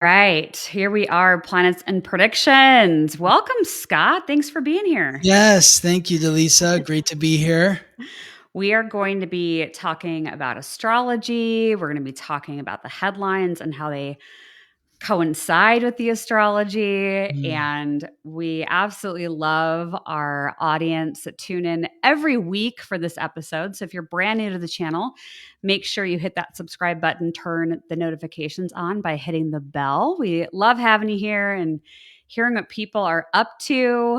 Right. Here we are, planets and predictions. Welcome, Scott. Thanks for being here. Yes, thank you, Dallisa. Great to be here. We are going to be talking about astrology. We're going to be talking about the headlines and how they coincide with the astrology. Mm. And we absolutely love our audience that tune in every week for this episode. So if you're brand new to the channel, make sure you hit that subscribe button, turn the notifications on by hitting the bell. We love having you here and hearing what people are up to.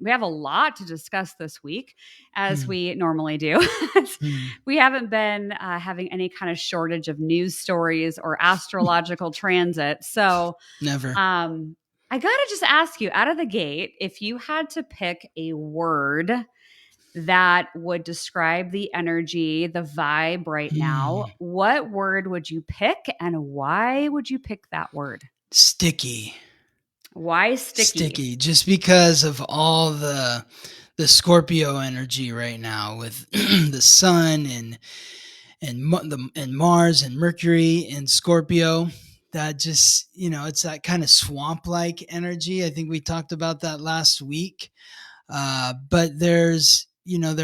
We have a lot to discuss this week, as Mm. we normally do. Mm. We haven't been having any kind of shortage of news stories or astrological transit. So Never. I got to just ask you out of the gate, if you had to pick a word that would describe the energy, the vibe right now, Mm. what word would you pick and why would you pick that word? Sticky. Why sticky? Sticky. Just because of all the Scorpio energy right now with the sun and Mars and Mercury and Scorpio. That just, it's that kind of swamp-like energy. I think we talked about that last week. But they're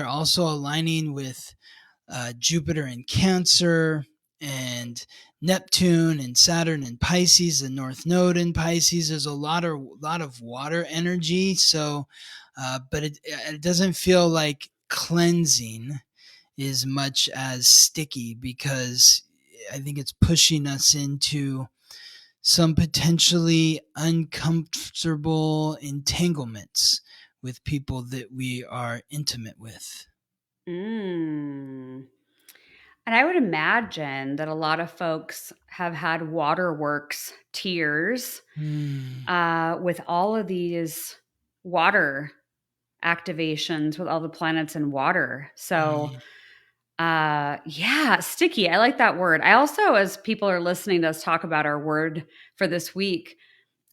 also aligning with Jupiter in Cancer and Neptune and Saturn in Pisces, the North Node in Pisces. There's a lot of water energy. So, but it doesn't feel like cleansing as much as sticky, because I think it's pushing us into some potentially uncomfortable entanglements with people that we are intimate with. Mm. And I would imagine that a lot of folks have had waterworks tears Mm. with all of these water activations with all the planets in water. So, Mm. yeah, sticky. I like that word. I also, as people are listening to us talk about our word for this week,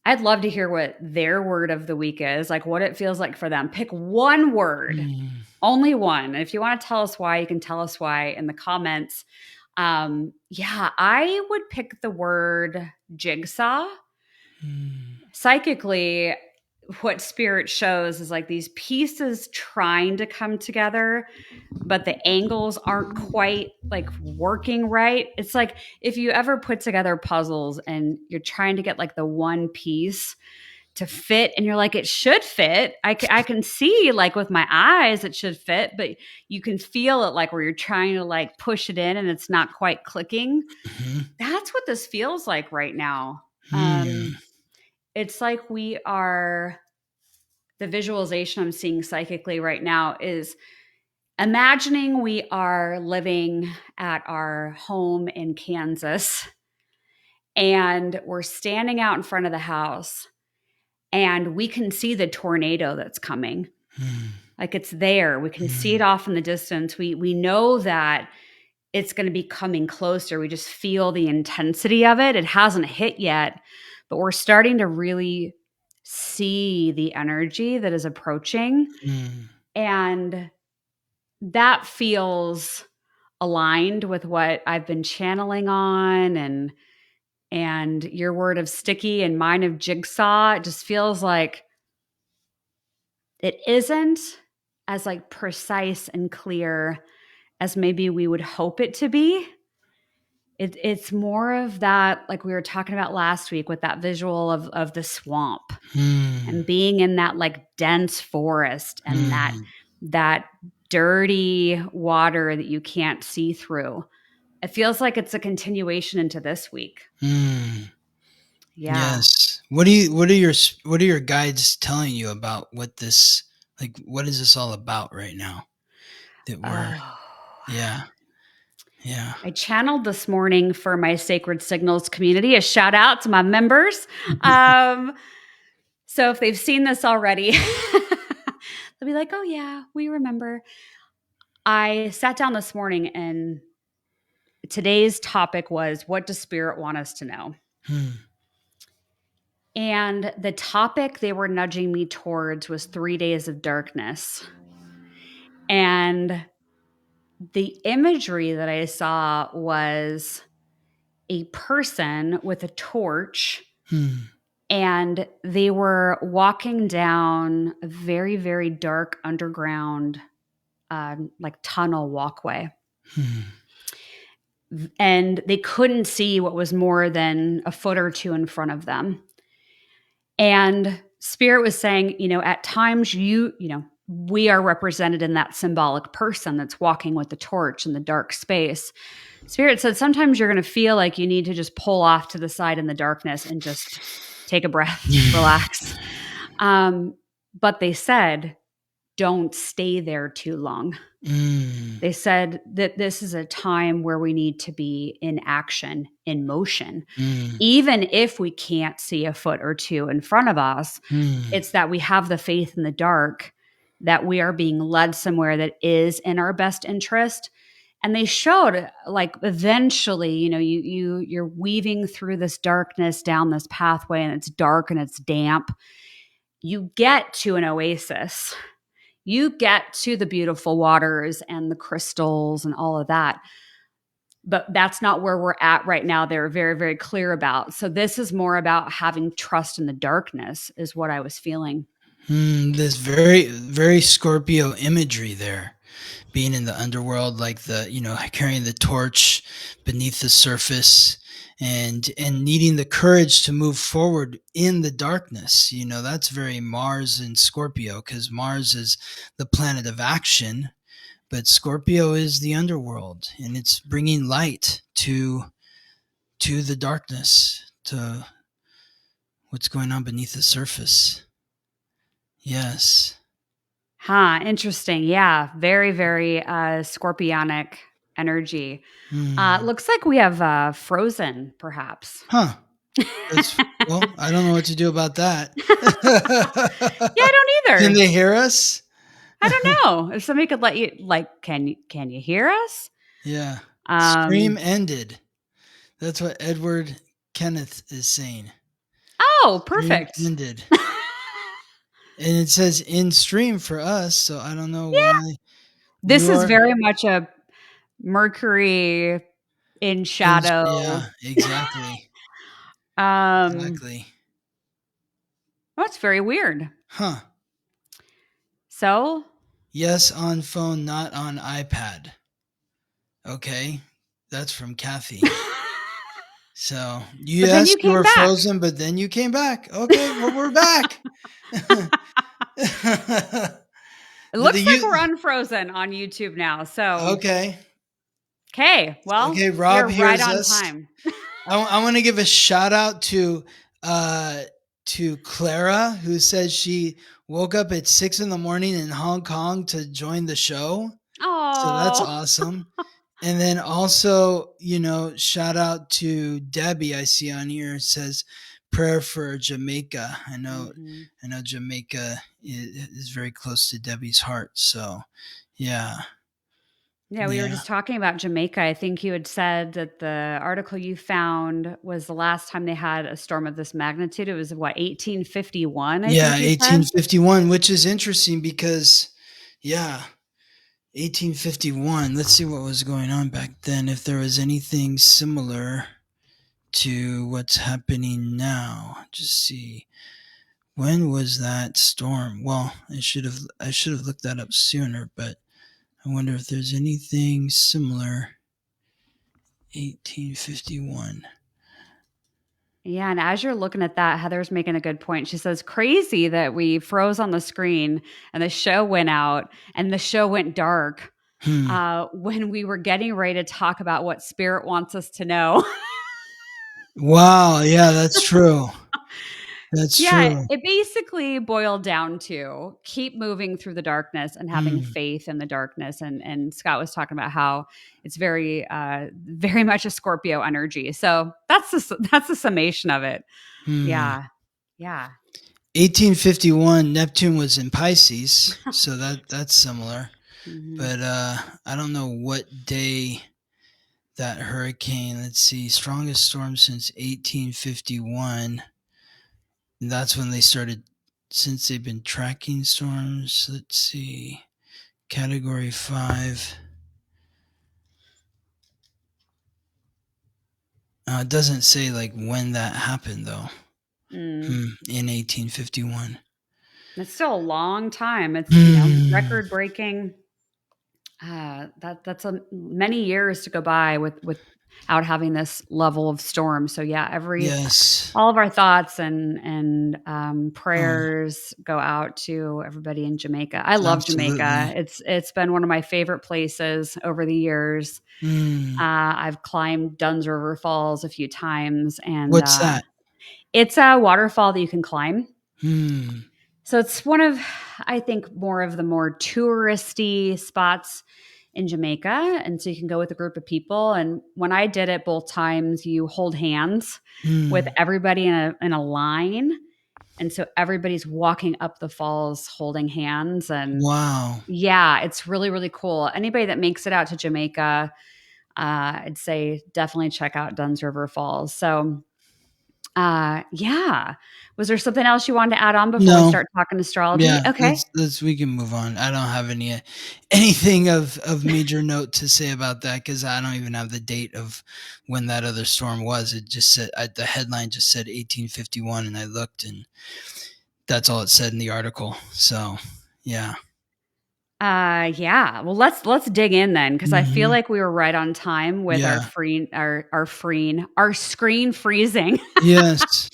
I'd love to hear what their word of the week is, like what it feels like for them. Pick one word, Mm. only one. And if you want to tell us why, you can tell us why in the comments. Yeah, I would pick the word jigsaw. Mm. Psychically, what spirit shows is like these pieces trying to come together, but the angles aren't quite like working right. It's like if you ever put together puzzles and you're trying to get like the one piece to fit and you're like, it should fit. I can see like with my eyes it should fit, but you can feel it like where you're trying to like push it in and it's not quite clicking. Mhm. That's what this feels like right now. Mm. It's like we are, the visualization I'm seeing psychically right now is imagining we are living at our home in Kansas and we're standing out in front of the house and we can see the tornado that's coming. Mm. Like it's there. We can see it Mm. off in the distance. We know that it's going to be coming closer. We just feel the intensity of it. It hasn't hit yet, but we're starting to really see the energy that is approaching. Mm. And that feels aligned with what I've been channeling on, and your word of sticky and mine of jigsaw. It just feels like it isn't as like precise and clear as maybe we would hope it to be. It's more of that, like we were talking about last week with that visual of the swamp Mm. and being in that like dense forest and Mm. that dirty water that you can't see through. It feels like it's a continuation into this week. Mm. Yeah. Yes. What are your guides telling you about what is this all about right now? That we're Oh. Yeah. Yeah. I channeled this morning for my Sacred Signals community. A shout out to my members. Um, so if they've seen this already, they'll be like, oh, yeah, we remember. I sat down this morning and today's topic was, what does spirit want us to know? Mm. And the topic they were nudging me towards was 3 days of darkness. And the imagery that I saw was a person with a torch, Hmm. and they were walking down a very, very dark underground, like tunnel walkway. Hmm. And they couldn't see what was more than a foot or two in front of them. And Spirit was saying, at times we are represented in that symbolic person that's walking with the torch in the dark space. Spirit said sometimes you're going to feel like you need to just pull off to the side in the darkness and just take a breath, relax. But they said, don't stay there too long. Mm. They said that this is a time where we need to be in action, in motion. Mm. Even if we can't see a foot or two in front of us, it's that we have the faith in the dark that we are being led somewhere that is in our best interest. And they showed, like, eventually, you're weaving through this darkness down this pathway, and it's dark and it's damp. You get to an oasis. You get to the beautiful waters and the crystals and all of that. But that's not where we're at right now. They're very, very clear about. So this is more about having trust in the darkness, is what I was feeling. This very, very Scorpio imagery there. Being in the underworld, like carrying the torch beneath the surface, and needing the courage to move forward in the darkness. That's very Mars and Scorpio, because Mars is the planet of action, but Scorpio is the underworld, and it's bringing light to the darkness, to what's going on beneath the surface. Yes. Interesting. Yeah. Very, very scorpionic energy. Looks like we have Frozen, perhaps. Huh. Well, I don't know what to do about that. Yeah, I don't either. Can they hear us? I don't know. If somebody could let you, like, can you hear us? Yeah. Stream ended. That's what Edward Kenneth is saying. Oh, perfect. Stream ended. And it says in stream for us, so I don't know why. This is very much a Mercury in shadow. Yeah, exactly. Exactly. That's very weird. Huh. So? Yes, on phone, not on iPad. Okay. That's from Kathy. So you asked, you were frozen, but then you came back. Okay, well, we're back. It looks like we're unfrozen on YouTube now. So okay. Well, okay, Rob we're hears right on us. time. I want to give a shout out to Clara, who says she woke up at 6 a.m. in Hong Kong to join the show. Oh, so that's awesome. And then also, shout out to Debbie. I see on here, it says prayer for Jamaica. I know Jamaica is very close to Debbie's heart. So, yeah. Yeah, we were just talking about Jamaica. I think you had said that the article you found was the last time they had a storm of this magnitude. It was 1851? I think 1851, which is interesting because, 1851. Let's see what was going on back then. If there was anything similar to what's happening now. Just see. When was that storm? Well, I should have looked that up sooner, but I wonder if there's anything similar. 1851. Yeah, and as you're looking at that, Heather's making a good point. She says, crazy that we froze on the screen and the show went out and the show went dark when we were getting ready to talk about what Spirit wants us to know. Wow, yeah, that's true. That's true. It basically boiled down to keep moving through the darkness and having faith in the darkness. And Scott was talking about how it's very, very much a Scorpio energy. So that's the summation of it. Yeah. 1851, Neptune was in Pisces, so that's similar. But I don't know what day that hurricane. Let's see, strongest storm since 1851. That's when they started, since they've been tracking storms. Let's see, Category 5. It doesn't say like when that happened though. Mm. In 1851. It's still a long time. It's, record breaking. That's many years to go by without having this level of storm. So yeah, Yes. all of our thoughts and Oh, prayers go out to everybody in Jamaica. I love Jamaica. absolutely. It's been one of my favorite places over the years. I've climbed Dunn's River Falls a few times, and What's that? it's a waterfall that you can climb. Hmm. So it's one of, I think, more of the more touristy spots in Jamaica. And so you can go with a group of people. And when I did it both times, you hold hands with Hmm. everybody in a line. And so everybody's walking up the falls holding hands. And Wow. yeah, it's really, really cool. Anybody that makes it out to Jamaica, I'd say definitely check out Dunn's River Falls. So yeah. Was there something else you wanted to add on before we No. start talking astrology? Yeah, Okay. we can move on. I don't have anything of major note to say about that because I don't even have the date of when that other storm was. It just said the headline just said 1851, and I looked, and that's all it said in the article. So, yeah. Yeah. Well, let's dig in then because I feel Hmm. like we were right on time with Yeah. our screen freezing. Yes.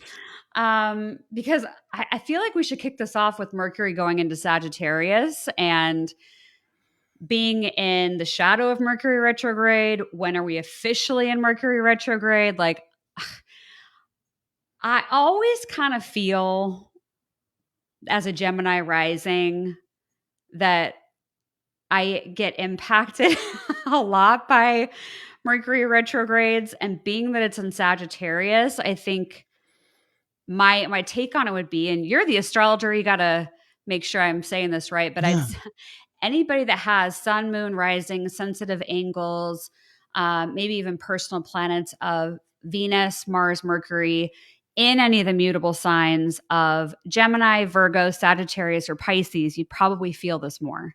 Because I feel like we should kick this off with Mercury going into Sagittarius and being in the shadow of Mercury retrograde. When are we officially in Mercury retrograde? Like, I always kind of feel as a Gemini rising that I get impacted a lot by Mercury retrogrades. And being that it's in Sagittarius, I think my take on it would be, and you're the astrologer, you got to make sure I'm saying this right, but Yeah. anybody that has sun, moon, rising, sensitive angles, maybe even personal planets of Venus, Mars, Mercury in any of the mutable signs of Gemini, Virgo, Sagittarius, or Pisces, you'd probably feel this more.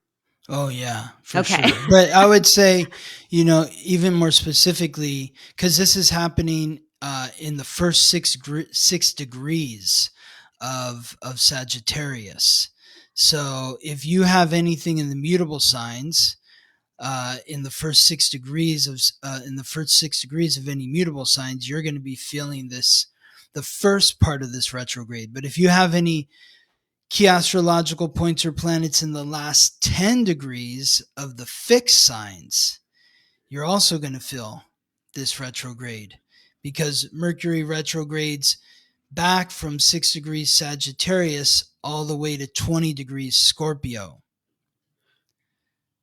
Oh yeah, for Okay. sure. But I would say, even more specifically, because this is happening in the first 6 degrees of Sagittarius. So if you have anything in the mutable signs in the first 6 degrees of any mutable signs, you're going to be feeling this the first part of this retrograde. But if you have any key astrological points or planets in the last 10 degrees of the fixed signs, you're also going to feel this retrograde because Mercury retrogrades back from 6 degrees Sagittarius all the way to 20 degrees Scorpio.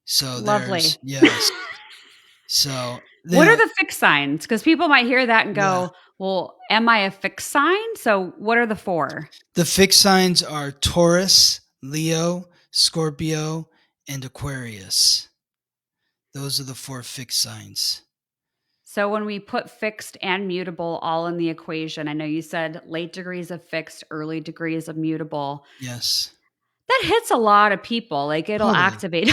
So Lovely. yes. So, What are the fixed signs? Because people might hear that and yeah. go, well, am I a fixed sign? So what are the four? The fixed signs are Taurus, Leo, Scorpio, and Aquarius. Those are the 4 fixed signs. So when we put fixed and mutable all in the equation, I know you said late degrees of fixed, early degrees of mutable. Yes. That hits a lot of people. Like it'll Totally. activate.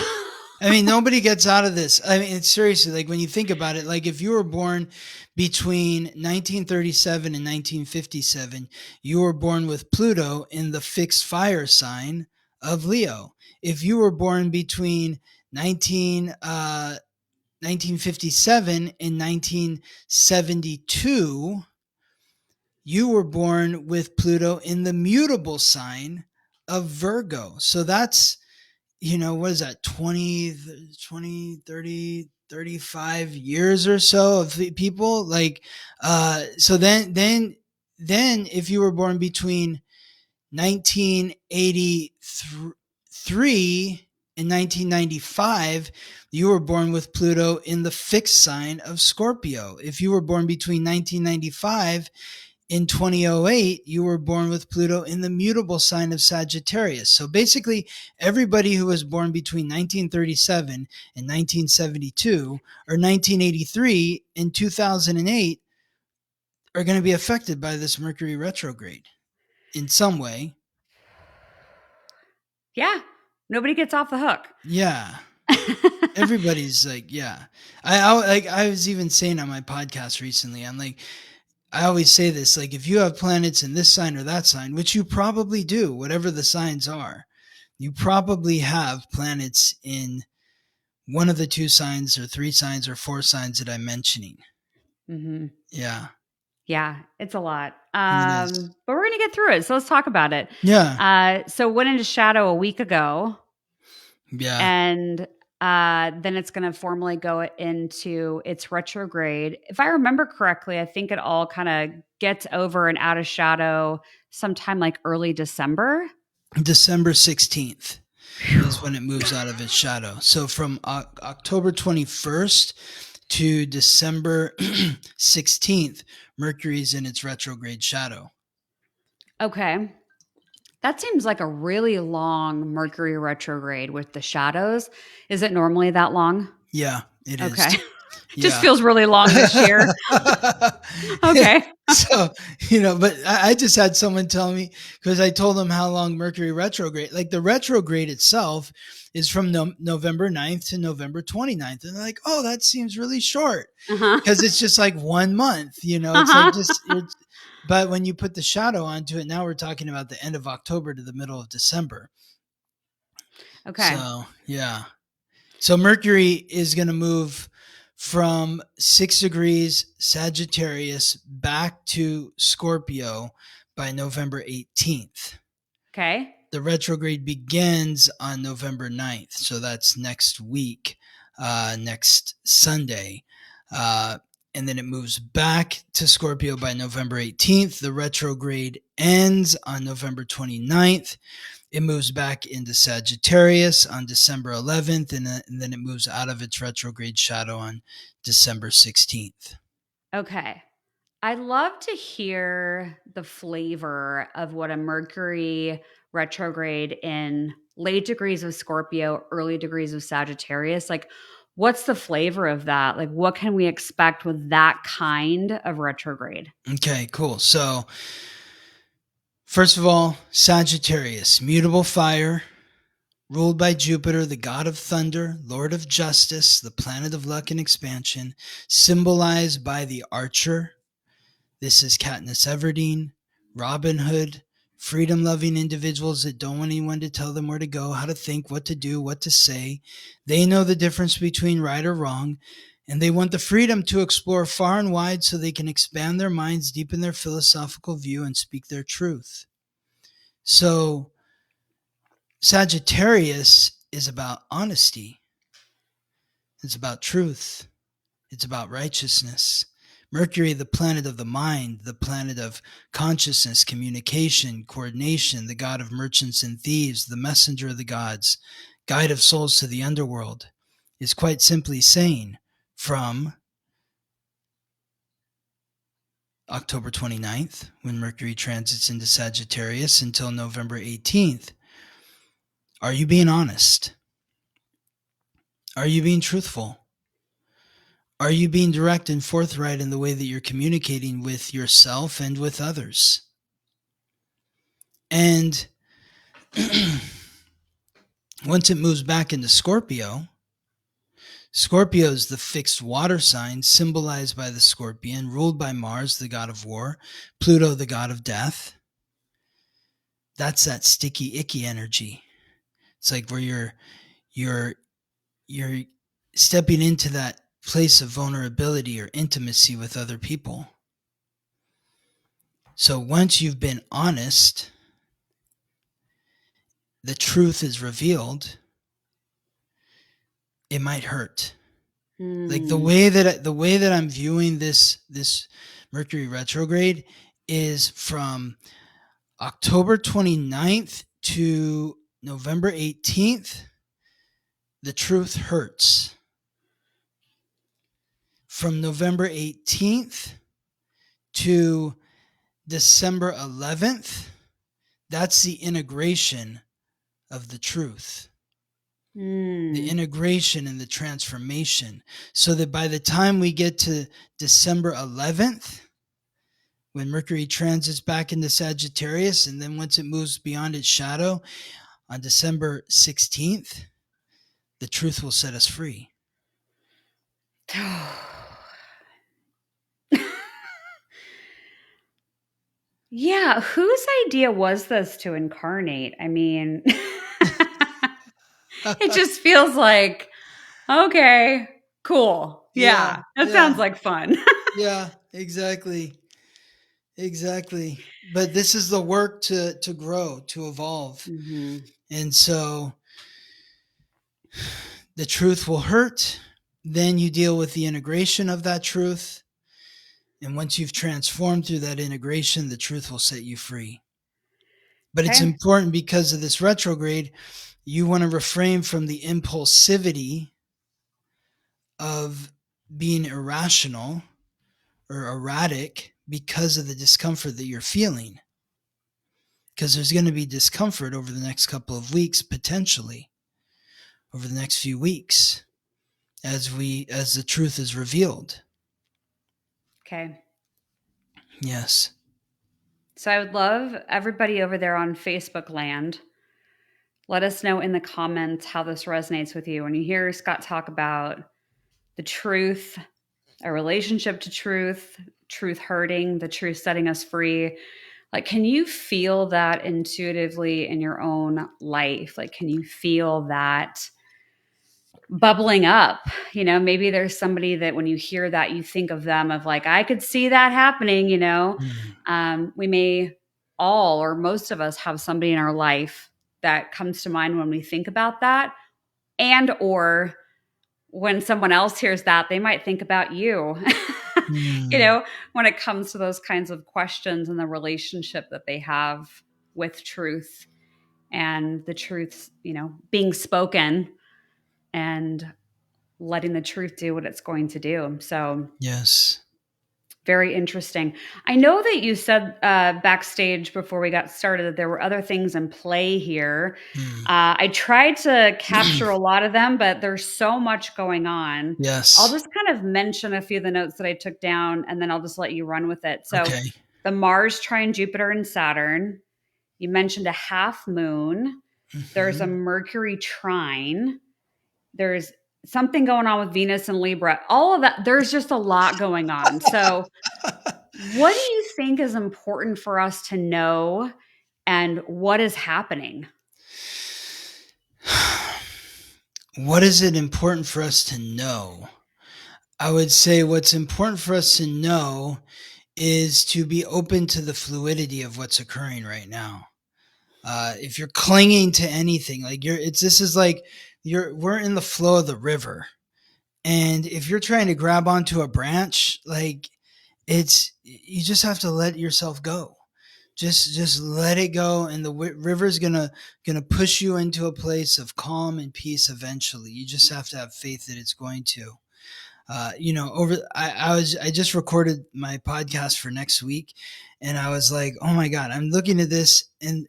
I mean, nobody gets out of this. I mean, it's seriously, like when you think about it, like if you were born between 1937 and 1957, you were born with Pluto in the fixed fire sign of Leo. If you were born between 1957 and 1972, you were born with Pluto in the mutable sign of Virgo. So that's, what is that, 20, 20, 30, 35 years or so of people like, so then if you were born between 1983 and 1995, you were born with Pluto in the fixed sign of Scorpio. If you were born between 1995 in 2008, you were born with Pluto in the mutable sign of Sagittarius. So basically, everybody who was born between 1937 and 1972 or 1983 and 2008 are going to be affected by this Mercury retrograde in some way. Yeah. Nobody gets off the hook. Yeah. Everybody's like, yeah. I was even saying on my podcast recently, I'm like, I always say this, like if you have planets in this sign or that sign, which you probably do, whatever the signs are, you probably have planets in one of the two signs or three signs or four signs that I'm mentioning. Mm-hmm. Yeah, Yeah, it's a lot. it is. But we're going to get through it. So let's talk about it. Yeah, So went into shadow a week ago, yeah. and then it's going to formally go into its retrograde. If I remember correctly, I think it all kind of gets over and out of shadow sometime like early December. December 16th Phew. is when it moves out of its shadow. So from October 21st to December 16th, Mercury's in its retrograde shadow. Okay. That seems like a really long Mercury retrograde with the shadows. Is it normally that long? Yeah, it is. Okay. Just Yeah. feels really long this year. Okay. So, but I just had someone tell me, because I told them how long Mercury retrograde, like the retrograde itself is from November 9th to November 29th. And they're like, oh, that seems really short, Uh-huh. because it's just like 1 month, it's like Uh-huh. just, but when you put the shadow onto it, now we're talking about the end of October to the middle of December. Okay. So, yeah. So Mercury is going to move from 6 degrees Sagittarius back to Scorpio by November 18th. Okay. The retrograde begins on November 9th. So that's next week, next Sunday. And then it moves back to Scorpio by November 18th. The retrograde ends on November 29th. It moves back into Sagittarius on December 11th, and then it moves out of its retrograde shadow on December 16th. Okay. I love to hear the flavor of what a Mercury retrograde in late degrees of Scorpio, early degrees of Sagittarius, like what's the flavor of that? Like what can we expect with that kind of retrograde? Okay, cool. So, first of all, Sagittarius, mutable fire, ruled by Jupiter, the god of thunder, lord of justice, the planet of luck and expansion, symbolized by the archer. This is Katniss Everdeen, Robin Hood, freedom-loving individuals that don't want anyone to tell them where to go, how to think, what to do, what to say. They know the difference between right or wrong, and they want the freedom to explore far and wide so they can expand their minds, deepen their philosophical view, and speak their truth. So Sagittarius is about honesty. It's about truth. It's about righteousness. Mercury, the planet of the mind, the planet of consciousness, communication, coordination, the god of merchants and thieves, the messenger of the gods, guide of souls to the underworld, is quite simply saying from October 29th, when Mercury transits into Sagittarius, until November 18th, are you being honest? Are you being truthful? Are you being direct and forthright in the way that you're communicating with yourself and with others? And once it moves back into Scorpio, Scorpio is the fixed water sign symbolized by the scorpion, ruled by Mars, the god of war, Pluto, the god of death. That's that sticky, icky energy. It's like where you're stepping into that place of vulnerability or intimacy with other people. So once you've been honest, the truth is revealed, it might hurt. Like the way that I'm viewing this Mercury retrograde is from October 29th to November 18th, the truth hurts. From November 18th to December 11th, that's the integration of the truth. The integration and the transformation, so that by the time we get to December 11th, when Mercury transits back into Sagittarius, and then once it moves beyond its shadow on December 16th, the truth will set us free. Yeah, whose idea was this to incarnate? I mean, it just feels like, okay, cool. Yeah, Yeah, that yeah, sounds like fun. yeah, exactly. Exactly. But this is the work to grow, to evolve. Hmm. And so the truth will hurt. Then you deal with the integration of that truth. And once you've transformed through that integration, the truth will set you free. But it's Okay. important because of this retrograde, you want to refrain from the impulsivity of being irrational or erratic because of the discomfort that you're feeling. Because there's going to be discomfort over the next couple of weeks, potentially over the next few weeks, as the truth is revealed. Okay. Yes. So I would love everybody over there on Facebook land. Let us know in the comments how this resonates with you. When you hear Scott talk about the truth, a relationship to truth, truth hurting, the truth setting us free, like, can you feel that intuitively in your own life? Like, can you feel that bubbling up? Maybe there's somebody that when you hear that, you think of them of like, I could see that happening. Mm. We may all or most of us have somebody in our life that comes to mind when we think about that. And or when someone else hears that, they might think about you. you Mm. know, when it comes to those kinds of questions and the relationship that they have with truth and the truth, being spoken and letting the truth do what it's going to do. So, Yes. very interesting. I know that you said backstage before we got started that there were other things in play here. Mm. I tried to capture a lot of them, but there's so much going on. I'll Yes. just kind of mention a few of the notes that I took down and then I'll just let you run with it. So, Okay. the Mars trine Jupiter and Saturn. You mentioned a half moon. There's a Mm-hmm. Mercury trine. There's something going on with Venus and Libra. All of that, there's just a lot going on. So, what do you think is important for us to know and what is happening? What is it important for us to know? I would say what's important for us to know is to be open to the fluidity of what's occurring right now. If you're clinging to anything, like this is like we're in the flow of the river. And if you're trying to grab onto a branch, like you just have to let yourself go. Just let it go, and the river's gonna push you into a place of calm and peace eventually. You just have to have faith that it's going to. I just recorded my podcast for next week, and I was like, oh my god, I'm looking at this, and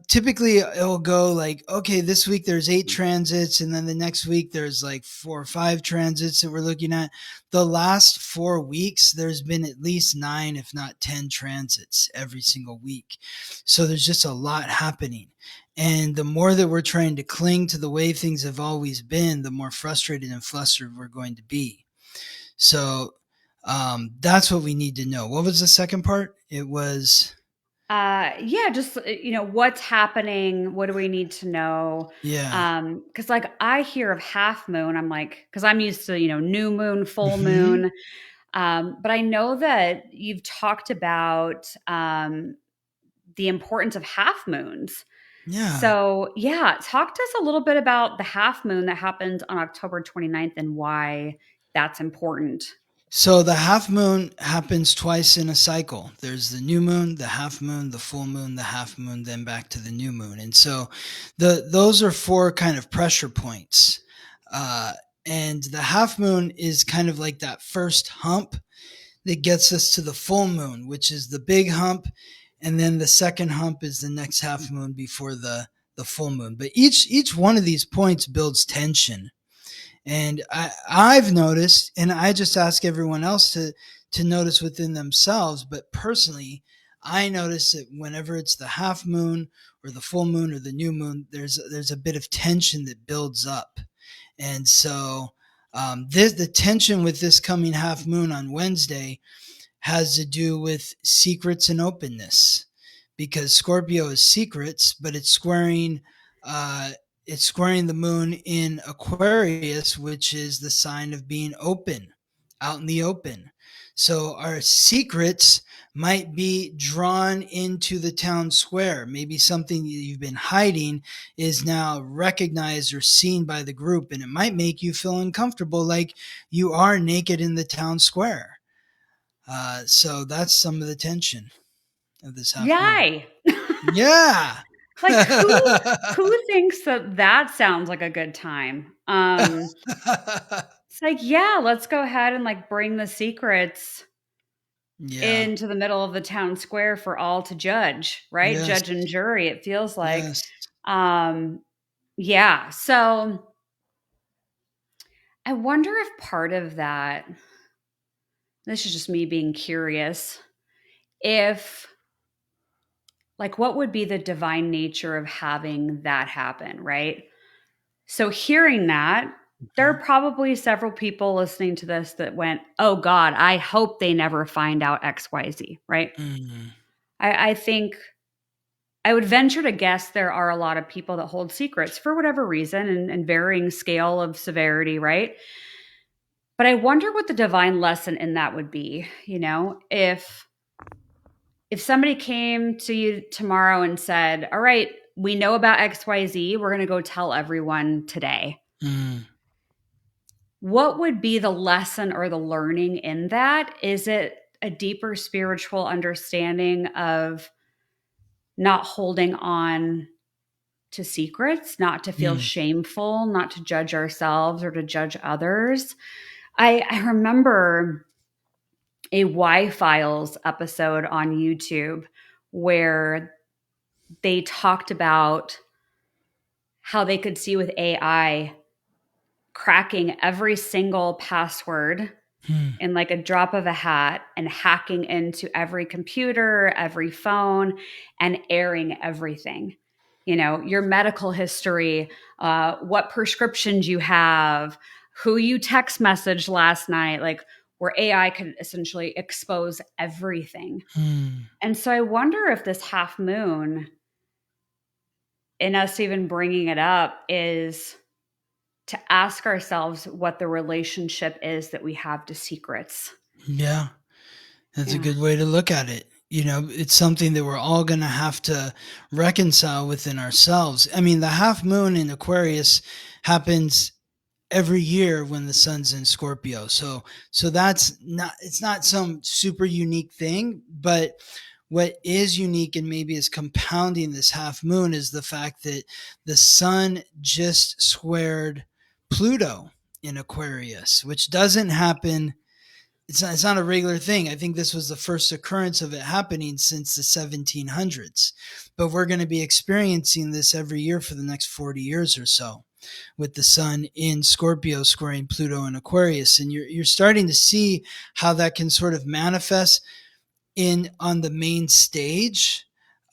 typically it'll go like, okay, this week there's 8 transits, and then the next week there's like 4 or 5 transits that we're looking at. The last 4 weeks, there's been at least 9, if not 10 transits every single week. So there's just a lot happening. And the more that we're trying to cling to the way things have always been, the more frustrated and flustered we're going to be. So that's what we need to know. What was the second part? It was... Yeah, just what's happening. What do we need to know? Yeah. Because like I hear of half moon, I'm like, because I'm used to new moon, full Mm-hmm. moon. But I know that you've talked about the importance of half moons. Yeah. So, yeah, talk to us a little bit about the half moon that happened on October 29th and why that's important. So the half moon happens twice in a cycle. There's the new moon, the half moon, the full moon, the half moon, then back to the new moon. And so those are 4 kind of pressure points. Uh, and the half moon is kind of like that first hump that gets us to the full moon, which is the big hump. And then the second hump is the next half moon before the full moon. But each one of these points builds tension. And I've noticed, and I just ask everyone else to notice within themselves, but personally, I notice that whenever it's the half moon or the full moon or the new moon, there's a bit of tension that builds up. And so the tension with this coming half moon on Wednesday has to do with secrets and openness, because Scorpio is secrets, but it's squaring the moon in Aquarius, which is the sign of being open, out in the open. So our secrets might be drawn into the town square. Maybe something that you've been hiding is now recognized or seen by the group, and it might make you feel uncomfortable, like you are naked in the town square. So that's some of the tension of this half moon. Yay. Yeah. Like who thinks that that sounds like a good time? It's like, yeah, let's go ahead and like bring the secrets Yeah. into the middle of the town square for all to judge, right? Yes. Judge and jury, it feels like. Yes. Um, yeah. So I wonder if part of that, this is just me being curious, if like what would be the divine nature of having that happen, right? So hearing that, there are probably several people listening to this that went, oh God, I hope they never find out XYZ, right? Mm. I think I would venture to guess there are a lot of people that hold secrets for whatever reason and varying scale of severity, right? But I wonder what the divine lesson in that would be, you know, if somebody came to you tomorrow and said, all right, we know about XYZ, we're going to go tell everyone today. Mm. What would be the lesson or the learning in that? Is it a deeper spiritual understanding of not holding on to secrets, not to feel Mm. shameful, not to judge ourselves or to judge others? I remember a Y Files episode on YouTube where they talked about how they could see with AI cracking every single password Mm. in like a drop of a hat and hacking into every computer, every phone, and airing everything. You know, your medical history, what prescriptions you have, who you text messaged last night, like where AI can essentially expose everything. Mm. And so I wonder if this half moon, in us even bringing it up, is to ask ourselves what the relationship is that we have to secrets. Yeah. That's a Yeah. good way to look at it. You know, it's something that we're all going to have to reconcile within ourselves. I mean, the half moon in Aquarius happens every year when the sun's in Scorpio. So that's not, it's not some super unique thing, but what is unique and maybe is compounding this half moon is the fact that the sun just squared Pluto in Aquarius, which doesn't happen. It's not a regular thing. I think this was the first occurrence of it happening since the 1700s. But we're going to be experiencing this every year for the next 40 years or so, with the sun in Scorpio squaring Pluto in Aquarius. And you're starting to see how that can sort of manifest in on the main stage.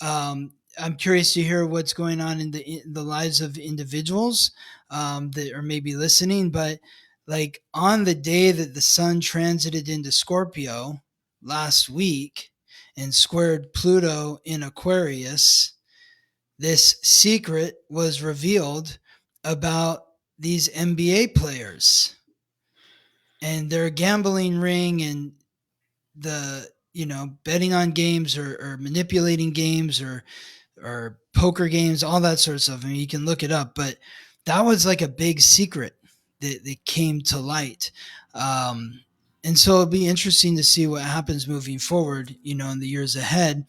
I'm curious to hear what's going on in the lives of individuals that are maybe listening. But like on the day that the sun transited into Scorpio last week and squared Pluto in Aquarius, this secret was revealed about these NBA players and their gambling ring and the betting on games or manipulating games or poker games, all that sort of stuff. I mean, you can look it up, but that was like a big secret that came to light. And so it'll be interesting to see what happens moving forward, in the years ahead.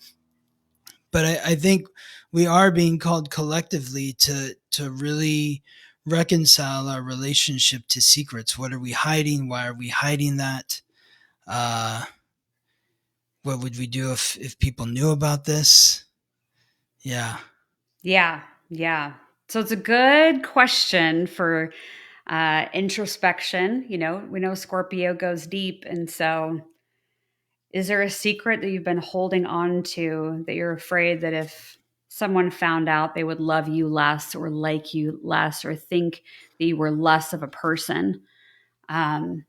But I think we are being called collectively to really reconcile our relationship to secrets. What are we hiding? Why are we hiding that? Uh, what would we do if people knew about this? Yeah. Yeah. Yeah. So it's a good question for introspection. You know, we know Scorpio goes deep. And so is there a secret that you've been holding on to that you're afraid that if someone found out, they would love you less or like you less or think that you were less of a person? Um,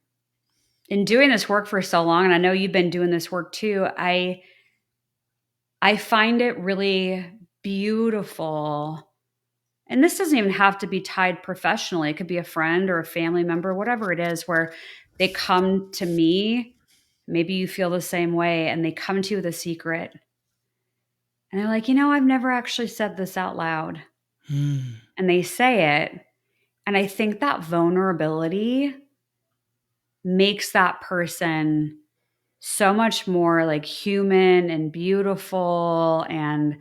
in doing this work for so long, and I know you've been doing this work too, I find it really beautiful. And this doesn't even have to be tied professionally. It could be a friend or a family member, whatever it is, where they come to me. Maybe you feel the same way, and they come to you with a secret. And they're like, I've never actually said this out loud. And they say it. And I think that vulnerability makes that person so much more like human and beautiful. And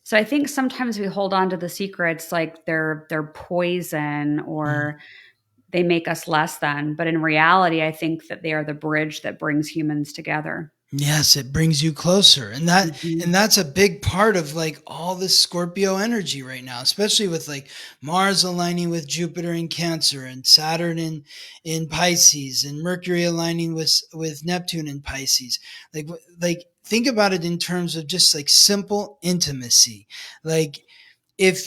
so I think sometimes we hold on to the secrets like they're poison or they make us less than. But in reality, I think that they are the bridge that brings humans together. Yes, it brings you closer. And that's a big part of like all this Scorpio energy right now, especially with like Mars aligning with Jupiter in Cancer and Saturn in Pisces and Mercury aligning with Neptune in Pisces. Like think about it in terms of just like simple intimacy. Like if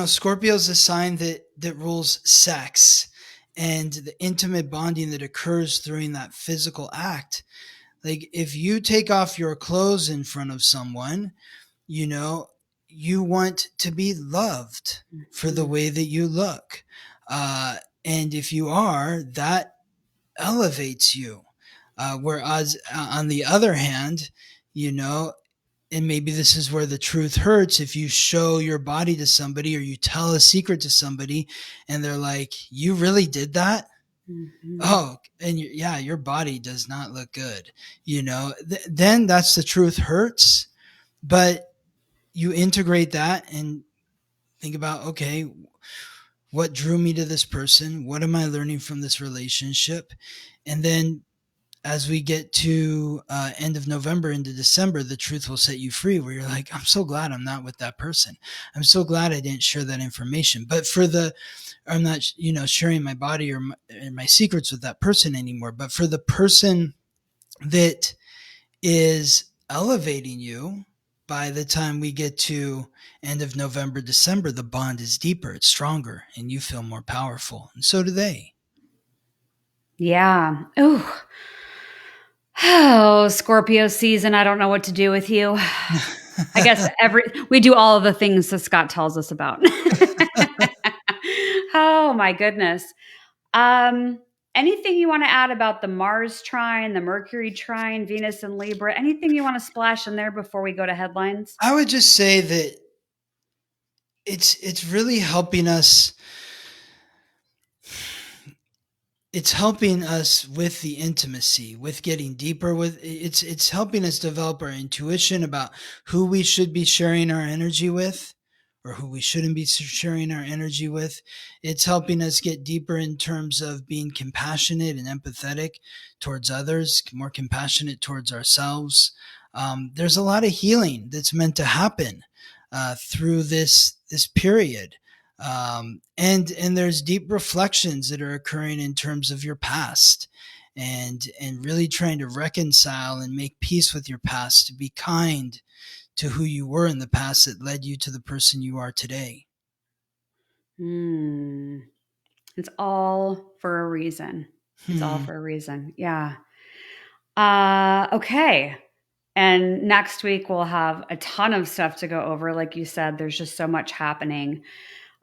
Scorpio is a sign that rules sex and the intimate bonding that occurs during that physical act. Like if you take off your clothes in front of someone, you want to be loved for the way that you look. And if you are, that elevates you. Whereas on the other hand, and maybe this is where the truth hurts, if you show your body to somebody or you tell a secret to somebody and they're like, you really did that? Oh, and your body does not look good. Then that's the truth hurts, but you integrate that and think about, okay, what drew me to this person? What am I learning from this relationship? And then as we get to end of November into December, the truth will set you free where you're like, I'm so glad I'm not with that person. I'm so glad I didn't share that information. But I'm not, sharing my body or my secrets with that person anymore. But for the person that is elevating you, by the time we get to end of November, December, the bond is deeper, it's stronger, and you feel more powerful. And so do they. Yeah. Oh, Scorpio season. I don't know what to do with you. I guess we do all of the things that Scott tells us about. Oh my goodness. Anything you want to add about the Mars trine, the Mercury trine, Venus and Libra? Anything you want to splash in there before we go to headlines? I would just say that it's really helping us. It's helping us with the intimacy, with getting deeper with it's helping us develop our intuition about who we should be sharing our energy with or who we shouldn't be sharing our energy with. It's helping us get deeper in terms of being compassionate and empathetic towards others, more compassionate towards ourselves. There's a lot of healing that's meant to happen through this period. And there's deep reflections that are occurring in terms of your past and really trying to reconcile and make peace with your past, to be kind to who you were in the past that led you to the person you are today. It's all for a reason. It's all for a reason. Yeah. Okay. And next week we'll have a ton of stuff to go over. Like you said, there's just so much happening.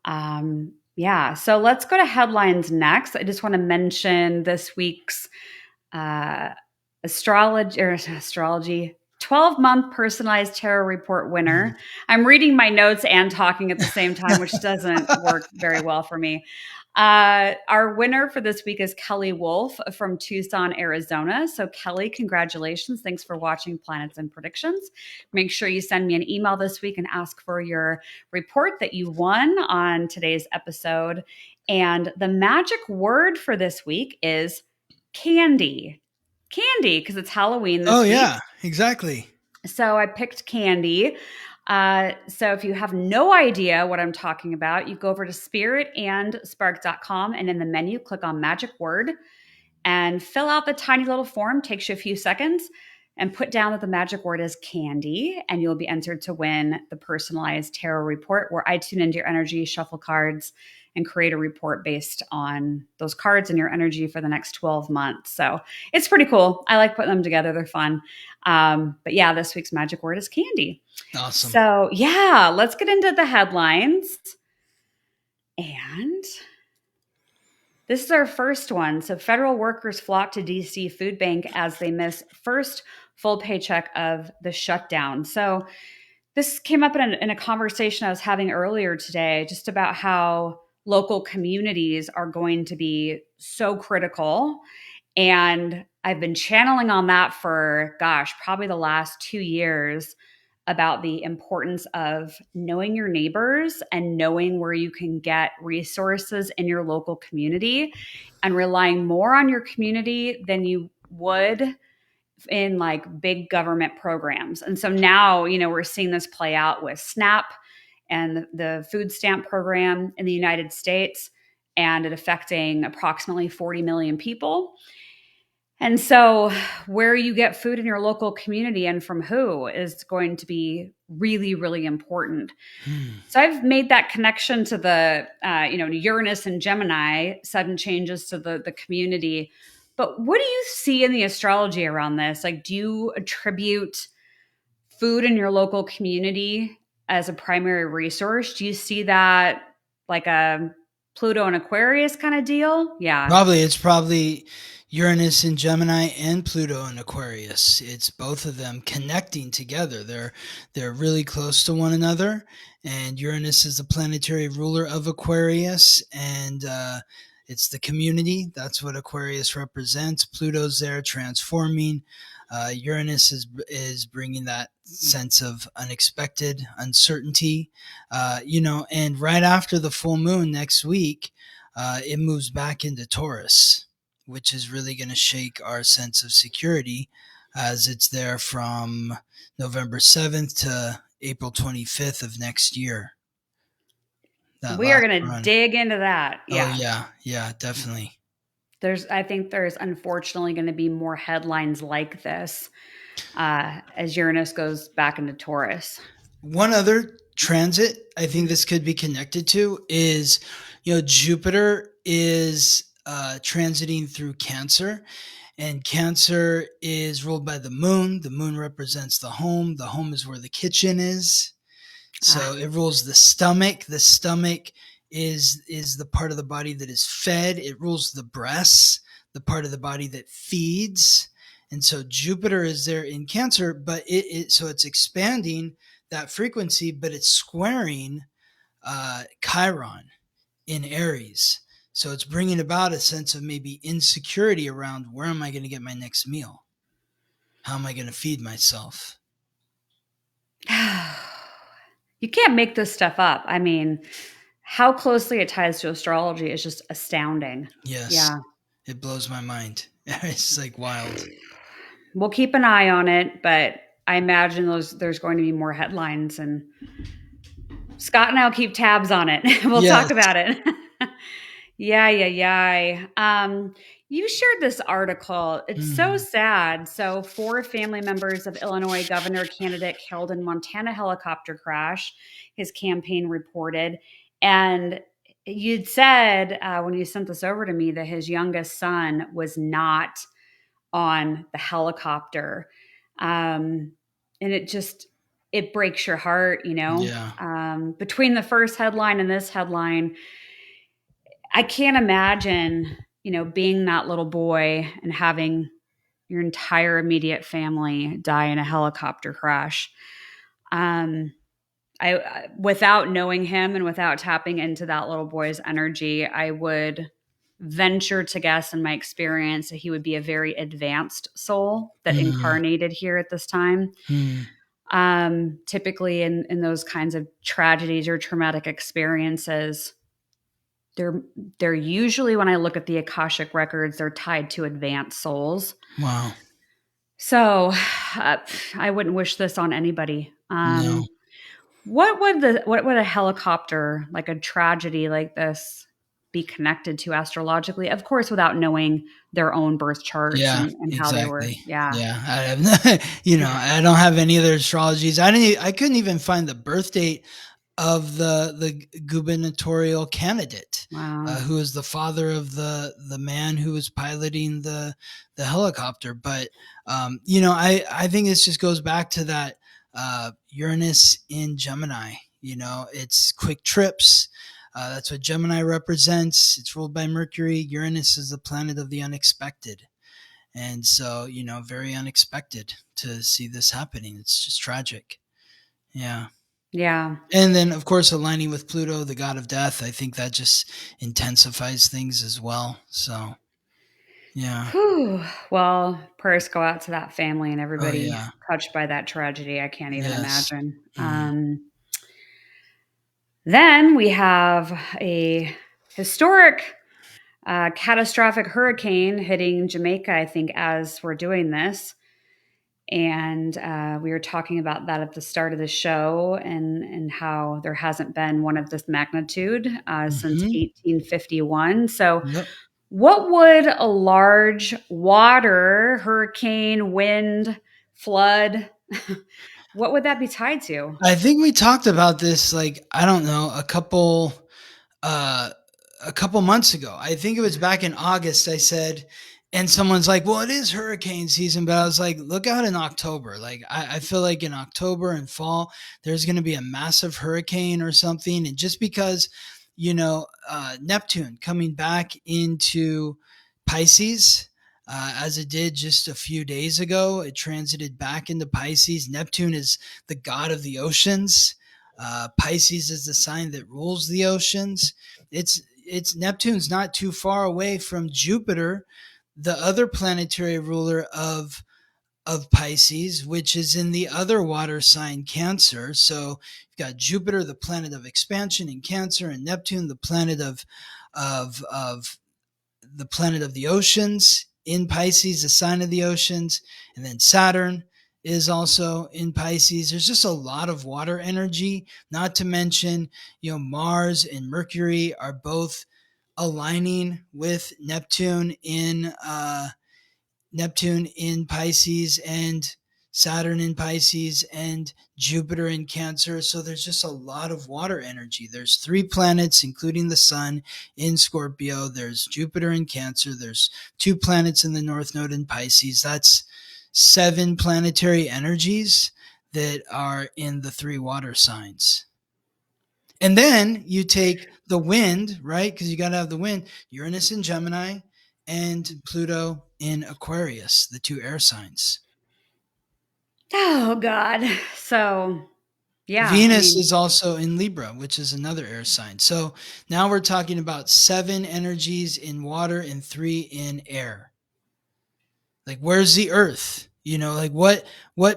Yeah. So let's go to headlines next. I just want to mention this week's astrology 12-month personalized tarot report winner. I'm reading my notes and talking at the same time, which doesn't work very well for me. Our winner for this week is Kelly Wolf from Tucson, Arizona. So Kelly, congratulations. Thanks for watching Planets and Predictions. Make sure you send me an email this week and ask for your report that you won on today's episode. And the magic word for this week is candy. Candy, because it's Halloween this week. Yeah, exactly. So I picked candy. So if you have no idea what I'm talking about, you go over to spiritandspark.com and in the menu, click on magic word and fill out the tiny little form. Takes you a few seconds, and put down that the magic word is candy, and you'll be entered to win the personalized tarot report where I tune into your energy, shuffle cards, and create a report based on those cards and your energy for the next 12 months. So it's pretty cool. I like putting them together. They're fun. But yeah, this week's magic word is candy. Awesome. So yeah, let's get into the headlines. And this is our first one. So federal workers flock to DC food bank as they miss first full paycheck of the shutdown. So this came up in a conversation I was having earlier today, just about how local communities are going to be so critical. And I've been channeling on that for, probably the last 2 years, about the importance of knowing your neighbors and knowing where you can get resources in your local community, and relying more on your community than you would in like big government programs. And so now, we're seeing this play out with SNAP and the food stamp program in the United States, and it affecting approximately 40 million people. And so where you get food in your local community and from who is going to be really, really important. So I've made that connection to the, Uranus and Gemini, sudden changes to the community. But what do you see in the astrology around this? Like, do you attribute food in your local community as a primary resource? Do you see that like a Pluto and Aquarius kind of deal? Yeah. It's probably Uranus and Gemini and Pluto and Aquarius. It's both of them connecting together. They're really close to one another. And Uranus is the planetary ruler of Aquarius, and it's the community. That's what Aquarius represents. Pluto's there transforming. Uranus is bringing that sense of unexpected uncertainty, and right after the full moon next week, it moves back into Taurus, which is really going to shake our sense of security, as it's there from November 7th to April 25th of next year. We are going to dig into that. Yeah. Oh, yeah, definitely. I think there's unfortunately going to be more headlines like this as Uranus goes back into Taurus. One other transit I think this could be connected to is, Jupiter is transiting through Cancer, and Cancer is ruled by the moon. The moon represents the home. The home is where the kitchen is. So it rules the stomach. The stomach is the part of the body that is fed. It rules the breasts, the part of the body that feeds. And so Jupiter is there in Cancer, but so it's expanding that frequency, but it's squaring Chiron in Aries. So it's bringing about a sense of maybe insecurity around, where am I going to get my next meal? How am I going to feed myself? You can't make this stuff up. I mean, how closely it ties to astrology is just astounding. Yes. Yeah. It blows my mind. It's like wild. We'll keep an eye on it, but I imagine there's going to be more headlines, and Scott and I'll keep tabs on it. We'll talk about it. Yeah. You shared this article. It's so sad. So 4 family members of Illinois governor candidate killed in Montana helicopter crash, his campaign reported. And you'd said when you sent this over to me that his youngest son was not on the helicopter. And it breaks your heart, Yeah. Between the first headline and this headline, I can't imagine, being that little boy and having your entire immediate family die in a helicopter crash. Without knowing him and without tapping into that little boy's energy, I would venture to guess, in my experience, that he would be a very advanced soul that incarnated here at this time. Typically in those kinds of tragedies or traumatic experiences, they're usually, when I look at the Akashic records, they're tied to advanced souls. Wow. So I wouldn't wish this on anybody. No. What would a helicopter, like a tragedy like this, be connected to astrologically? Of course, without knowing their own birth charts and how they were. Yeah. I have, I don't have any other astrologies. I couldn't even find the birth date the gubernatorial candidate, Wow. who is the father of the man who was piloting the helicopter. But I think this just goes back to that Uranus in Gemini. It's quick trips. That's what Gemini represents. It's ruled by Mercury. Uranus is the planet of the unexpected. And so, very unexpected to see this happening. It's just tragic. Yeah. Yeah. And then, of course, aligning with Pluto, the god of death, I think that just intensifies things as well. So, yeah. Whew. Well, prayers go out to that family and Oh, everybody yeah. touched by that tragedy. I can't even Yes. imagine. Mm. Then we have a historic, catastrophic hurricane hitting Jamaica, I think, as we're doing this. And we were talking about that at the start of the show, and how there hasn't been one of this magnitude since Mm-hmm. 1851. So, Yep. what would a large water, hurricane, wind, flood, what would that be tied to? I think we talked about this, like, I don't know, uh, a couple months ago. I think it was back in August. I said, and someone's like, "Well, it is hurricane season," but I was like, "Look out in October." Like, I feel like in October and fall, there's going to be a massive hurricane or something, and just because, Neptune coming back into Pisces. As it did just a few days ago, it transited back into Pisces. Neptune is the god of the oceans. Pisces is the sign that rules the oceans. It's Neptune's not too far away from Jupiter, the other planetary ruler of Pisces, which is in the other water sign Cancer. So you've got Jupiter, the planet of expansion in Cancer, and Neptune, the planet of the planet of the oceans in Pisces, the sign of the oceans, and then Saturn is also in Pisces. There's just a lot of water energy, not to mention, Mars and Mercury are both aligning with Neptune in Pisces, and Saturn in Pisces, and Jupiter in Cancer. So there's just a lot of water energy. There's 3 planets, including the sun, in Scorpio. There's Jupiter in Cancer. There's 2 planets in the North Node in Pisces. That's 7 planetary energies that are in the 3 water signs. And then you take the wind, right? Because you got to have the wind, Uranus in Gemini and Pluto in Aquarius, the 2 air signs. Oh, God. So, yeah, I Venus mean, is also in Libra, which is another air sign. So now we're talking about 7 energies in water and 3 in air. Like, where's the Earth? Like what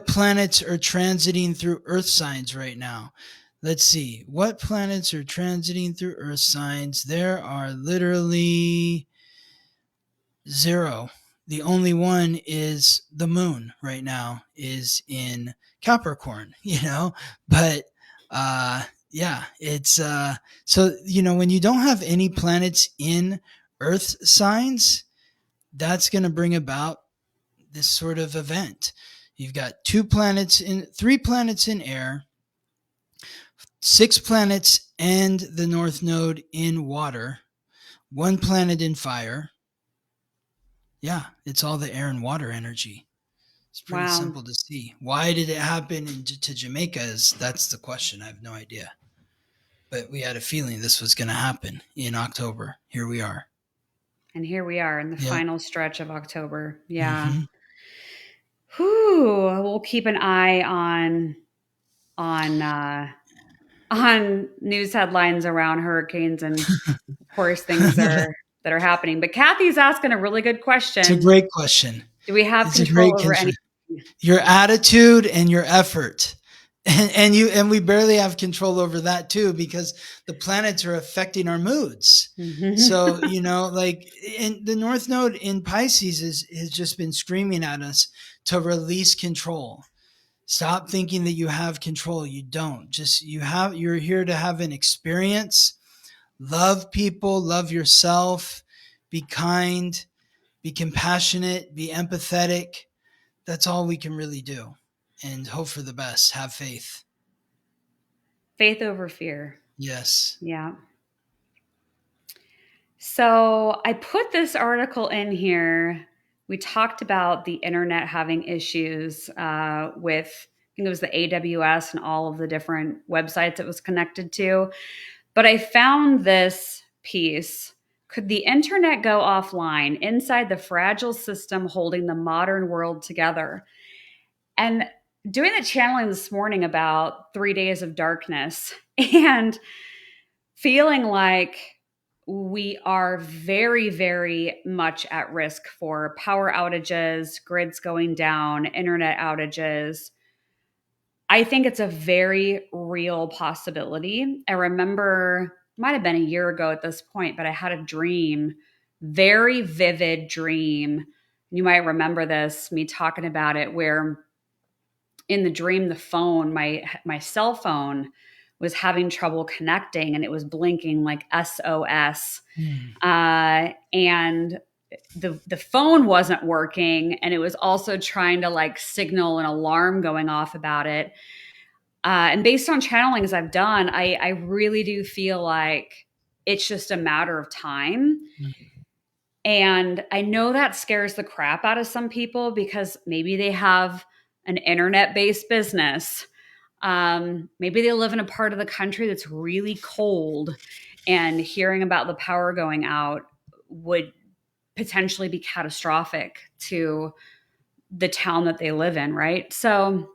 planets are transiting through Earth signs right now? Let's see. What planets are transiting through Earth signs? There are literally 0. The only one is the moon right now is in Capricorn, but yeah, it's so when you don't have any planets in Earth signs, that's going to bring about this sort of event. You've got 3 planets in air, 6 planets and the North Node in water, 1 planet in fire. Yeah, it's all the air and water energy. It's pretty wow. simple to see. Why did it happen to Jamaica? That's the question. I have no idea. But we had a feeling this was going to happen in October. Here we are. And here we are in the Yep. final stretch of October. Yeah. Mm-hmm. Whew. We'll keep an eye on on news headlines around hurricanes, and of course things that are happening. But Kathy's asking a really good It's a question. great question. Do we have It's a control great over question. any? Your attitude and your effort. And we barely have control over that too, because the planets are affecting our moods. So, like in the North Node in Pisces has just been screaming at us to release control. Stop thinking that you have control. You don't. You're here to have an experience. Love people, love yourself, be kind, be compassionate, be empathetic. That's all we can really do. And hope for the best. Have faith. Faith over fear. Yes. Yeah. So I put this article in here. We talked about the internet having issues with, I think it was the AWS and all of the different websites it was connected to. But I found this piece. Could the internet go offline inside the fragile system holding the modern world together? And doing the channeling this morning about 3 days of darkness and feeling like we are very, very much at risk for power outages, grids going down, internet outages. I think it's a very real possibility. I remember, might have been a year ago at this point, but I had a dream, very vivid dream. You might remember this, me talking about it, where in the dream, the phone, my cell phone was having trouble connecting and it was blinking like SOS. And the phone wasn't working, and it was also trying to like signal an alarm going off about it. And based on channelings I've done, I really do feel like it's just a matter of time. And I know that scares the crap out of some people because maybe they have an internet-based business. Maybe they live in a part of the country that's really cold, and hearing about the power going out would potentially be catastrophic to the town that they live in, right? So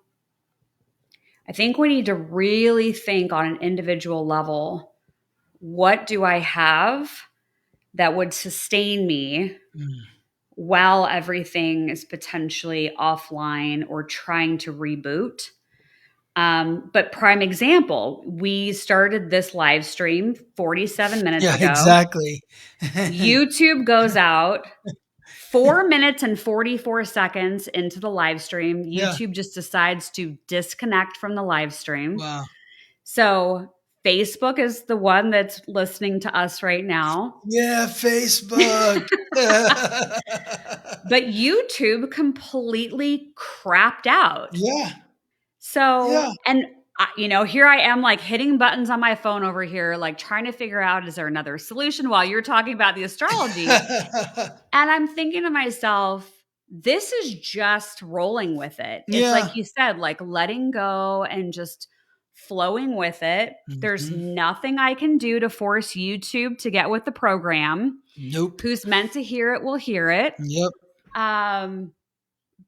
I think we need to really think on an individual level, what do I have that would sustain me while everything is potentially offline or trying to reboot? But prime example, we started this live stream 47 minutes ago. Exactly. YouTube goes out 4 minutes and 44 seconds into the live stream. YouTube just decides to disconnect from the live stream. Wow. So Facebook is the one that's listening to us right now. Yeah, Facebook. But YouTube completely crapped out. Yeah. So, and here I am like hitting buttons on my phone over here, like trying to figure out, is there another solution while you're talking about the astrology? And I'm thinking to myself, this is just rolling with it. It's like you said, like letting go and just flowing with it. There's nothing I can do to force YouTube to get with the program. Nope. Who's meant to hear it will hear it. Yep.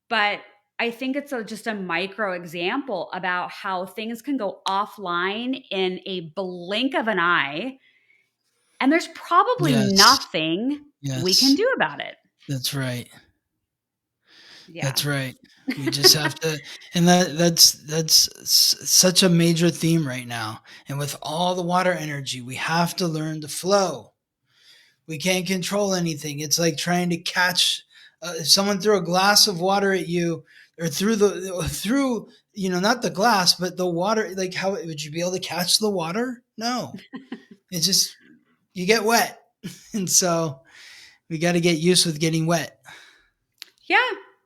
But I think it's just a micro example about how things can go offline in a blink of an eye. And there's probably nothing we can do about it. That's right. Yeah. That's right. We just have to, and that's such a major theme right now. And with all the water energy, we have to learn to flow. We can't control anything. It's like trying to catch, if someone threw a glass of water at you, or through not the glass, but the water, like how would you be able to catch the water? No, it's just, you get wet. And so we got to get used with getting wet.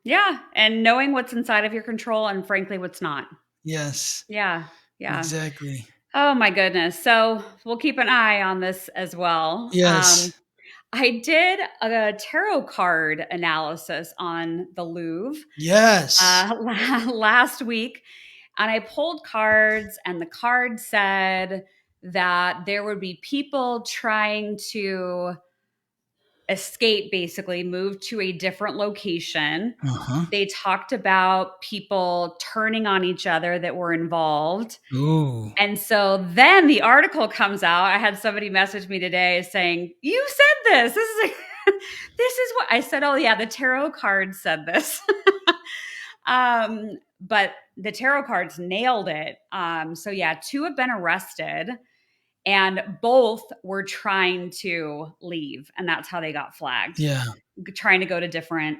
Yeah. And knowing what's inside of your control and frankly, what's not. Yes. Yeah. Exactly. Oh my goodness. So we'll keep an eye on this as well. Yes. I did a tarot card analysis on the Louvre. Yes. Last week. And I pulled cards, and the card said that there would be people trying to escape, basically move to a different location. They talked about people turning on each other that were involved. Ooh. And so then the article comes out. I had somebody message me today saying, you said this. This is what I said. Oh yeah, the tarot cards said this. But the tarot cards nailed it. So yeah, 2 have been arrested. And both were trying to leave, and that's how they got flagged. Yeah, trying to go to different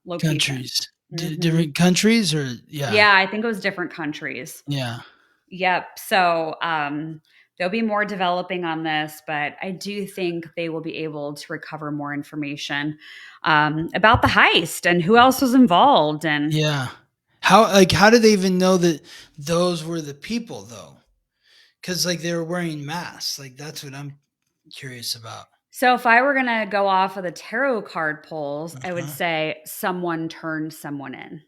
locations. Countries, different countries, or yeah, I think it was different countries. Yeah. Yep. So there'll be more developing on this, but I do think they will be able to recover more information about the heist and who else was involved. And how did they even know that those were the people, though? Because like they were wearing masks. Like that's what I'm curious about. So if I were going to go off of the tarot card pulls, I would Uh-huh. say someone turned someone in.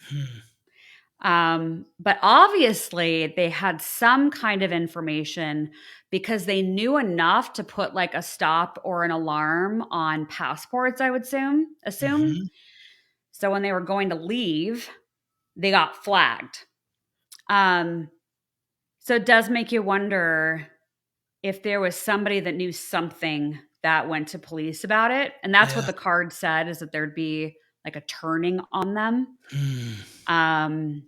Hmm. But obviously, they had some kind of information because they knew enough to put like a stop or an alarm on passports, I would assume. Mm-hmm. So when they were going to leave, they got flagged. Um, so it does make you wonder if there was somebody that knew something that went to police about it. And that's what Yeah. the card said, is that there'd be like a turning on them. Mm. Um,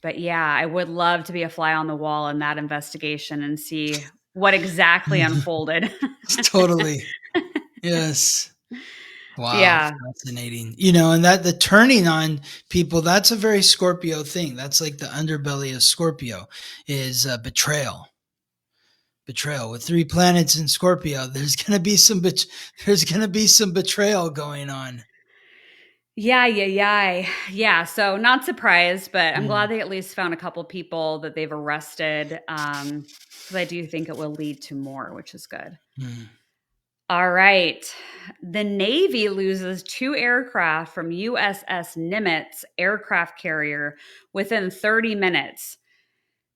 But yeah, I would love to be a fly on the wall in that investigation and see what exactly unfolded. Totally. Yes. Wow, Yeah. fascinating. And that the turning on people, that's a very Scorpio thing. That's like the underbelly of Scorpio is betrayal. Betrayal. With 3 planets in Scorpio, there's going to be some betrayal going on. Yeah. So not surprised, but I'm glad Mm. they at least found a couple people that they've arrested. Because I do think it will lead to more, which is good. Mm. All right. The Navy loses 2 aircraft from USS Nimitz aircraft carrier within 30 minutes.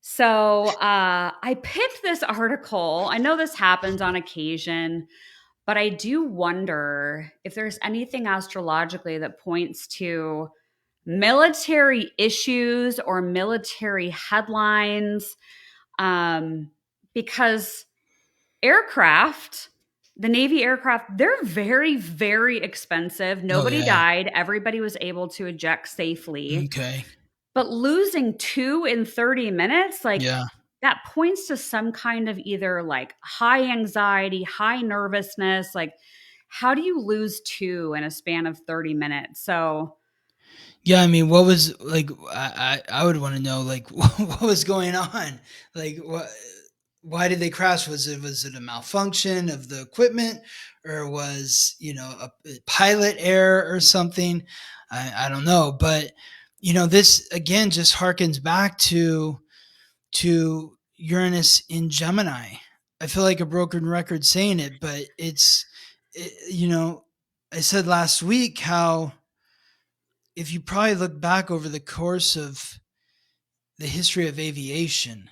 So I picked this article. I know this happens on occasion, but I do wonder if there's anything astrologically that points to military issues or military headlines. Because aircraft, the Navy aircraft, they're very, very expensive. Oh Nobody yeah. died. Everybody was able to eject safely. Okay. But losing 2 in 30 minutes, like Yeah. that points to some kind of either like high anxiety, high nervousness. Like, how do you lose 2 in a span of 30 minutes? So, Yeah, I mean, what was like? I would want to know like what was going on. Like, what? Why did they crash? Was it a malfunction of the equipment, or was a pilot error or something? I don't know, but this again just harkens back to Uranus in Gemini. I feel like a broken record saying it, but I said last week how if you probably look back over the course of the history of aviation,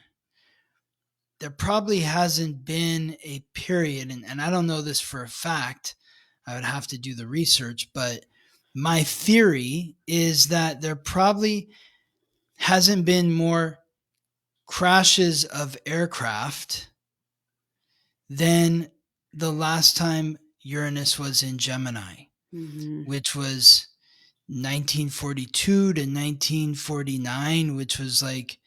there probably hasn't been a period, and I don't know this for a fact, I would have to do the research, but my theory is that there probably hasn't been more crashes of aircraft than the last time Uranus was in Gemini, mhm. which was 1942 to 1949, which was like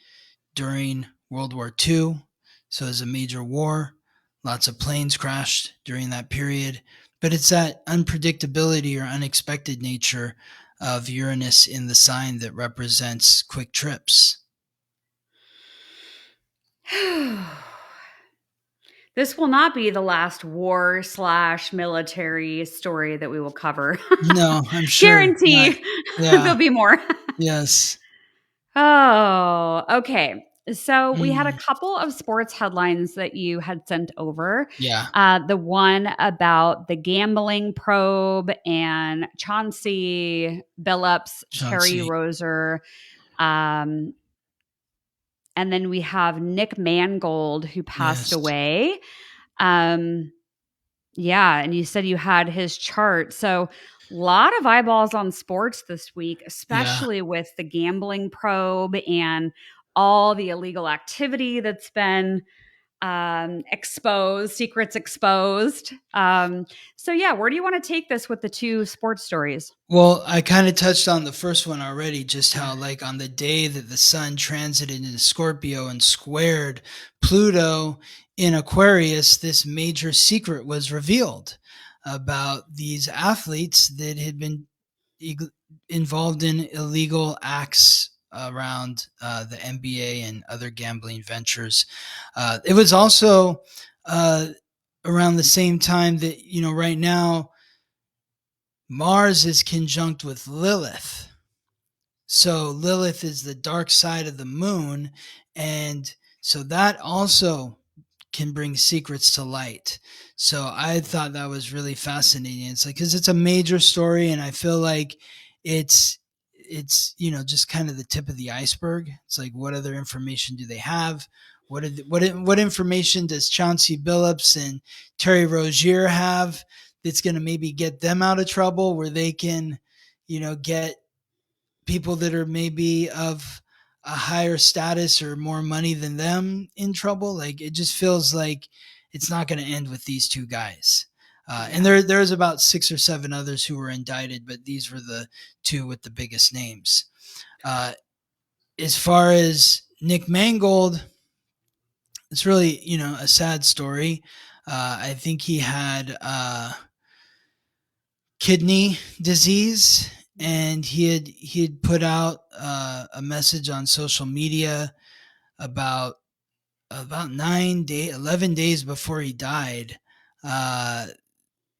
during World War II. So it was a major war. Lots of planes crashed during that period. But it's that unpredictability or unexpected nature of Uranus in the sign that represents quick trips. This will not be the last war slash military story that we will cover. No, I'm sure not. Guarantee Yeah. there'll be more. Yes. Oh, okay. So we had a Mm, couple of sports headlines that you had sent over. yeah. The one about the gambling probe and Chauncey Billups, Terry Chauncey. Roser. Um, and then we have Nick Mangold, who passed Yes. away. Um, yeah, and you said you had his chart. So a lot of eyeballs on sports this week, Yeah. especially with the gambling probe and all the illegal activity that's been exposed, secrets exposed. So yeah, where do you want to take this with the 2 sports stories? Well, I kind of touched on the first one already, just how, like, on the day that the sun transited into Scorpio and squared Pluto in Aquarius, this major secret was revealed about these athletes that had been involved in illegal acts around the NBA and other gambling ventures. It was also around the same time that, right now, Mars is conjunct with Lilith. So Lilith is the dark side of the moon, and So that also can bring secrets to light. So I thought that was really fascinating. It's like, cause it's a major story, and I feel like it's, just kind of the tip of the iceberg. It's like, what other information do they have? What information does Chauncey Billups and Terry Rozier have that's going to maybe get them out of trouble, where they can, get people that are maybe of a higher status or more money than them in trouble. Like, it just feels like it's not going to end with these two guys. And Yeah. there's about 6 or 7 others who were indicted, but these were the two with the biggest names. Uh, as far as Nick Mangold, it's really, a sad story. I think he had kidney disease, and he had put out a message on social media about 11 days before he died, uh,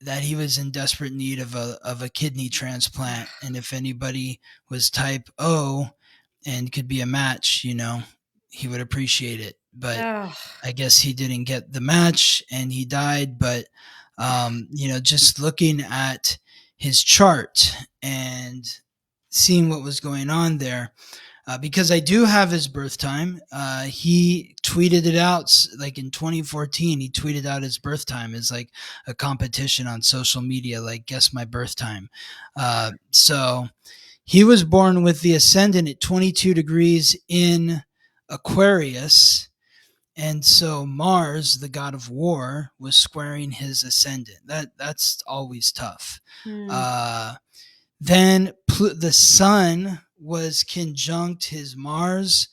that he was in desperate need of a kidney transplant, and if anybody was type O and could be a match, he would appreciate it. But Oh, I guess he didn't get the match and he died. But just looking at his chart and seeing what was going on there, because I do have his birth time. He tweeted it out like in 2014. He tweeted out his birth time as like a competition on social media, like guess my birth time. So he was born with the ascendant at 22 degrees in Aquarius. And so Mars, the god of war, was squaring his ascendant. That's always tough. hmm. Uh, then the sun was conjunct his Mars,